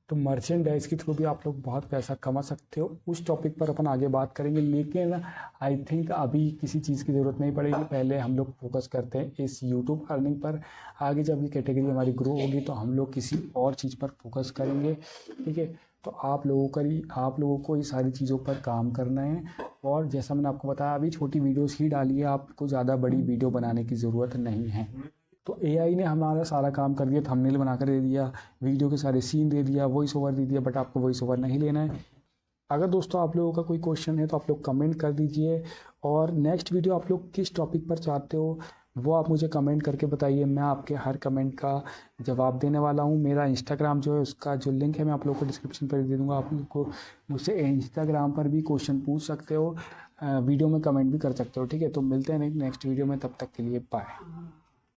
तो मर्चेंडाइज के थ्रू भी आप लोग बहुत पैसा कमा सकते हो। उस टॉपिक पर अपन आगे बात करेंगे, लेकिन आई थिंक अभी किसी चीज़ की ज़रूरत नहीं पड़ेगी। पहले हम लोग फोकस करते हैं इस यूट्यूब अर्निंग पर। आगे जब ये कैटेगरी हमारी ग्रो होगी तो हम लोग किसी और चीज़ पर फोकस करेंगे, ठीक है। तो आप लोगों को ये सारी चीज़ों पर काम करना है। और जैसा मैंने आपको बताया, अभी छोटी वीडियोस ही डालिए, आपको ज़्यादा बड़ी वीडियो बनाने की ज़रूरत नहीं है। तो एआई ने हमारा सारा काम कर दिया, थंबनेल बनाकर दे दिया, वीडियो के सारे सीन दे दिया, वॉइस ओवर दे दिया, बट आपको वॉइस ओवर नहीं लेना है। अगर दोस्तों आप लोगों का कोई क्वेश्चन है तो आप लोग कमेंट कर दीजिए, और नेक्स्ट वीडियो आप लोग किस टॉपिक पर चाहते हो वो आप मुझे कमेंट करके बताइए। मैं आपके हर कमेंट का जवाब देने वाला हूँ। मेरा इंस्टाग्राम जो है उसका जो लिंक है मैं आप लोग को डिस्क्रिप्शन पर दे दूँगा। आप लोग को मुझसे इंस्टाग्राम पर भी क्वेश्चन पूछ सकते हो, वीडियो में कमेंट भी कर सकते हो, ठीक है। तो मिलते हैं नेक्स्ट वीडियो में, तब तक के लिए बाय।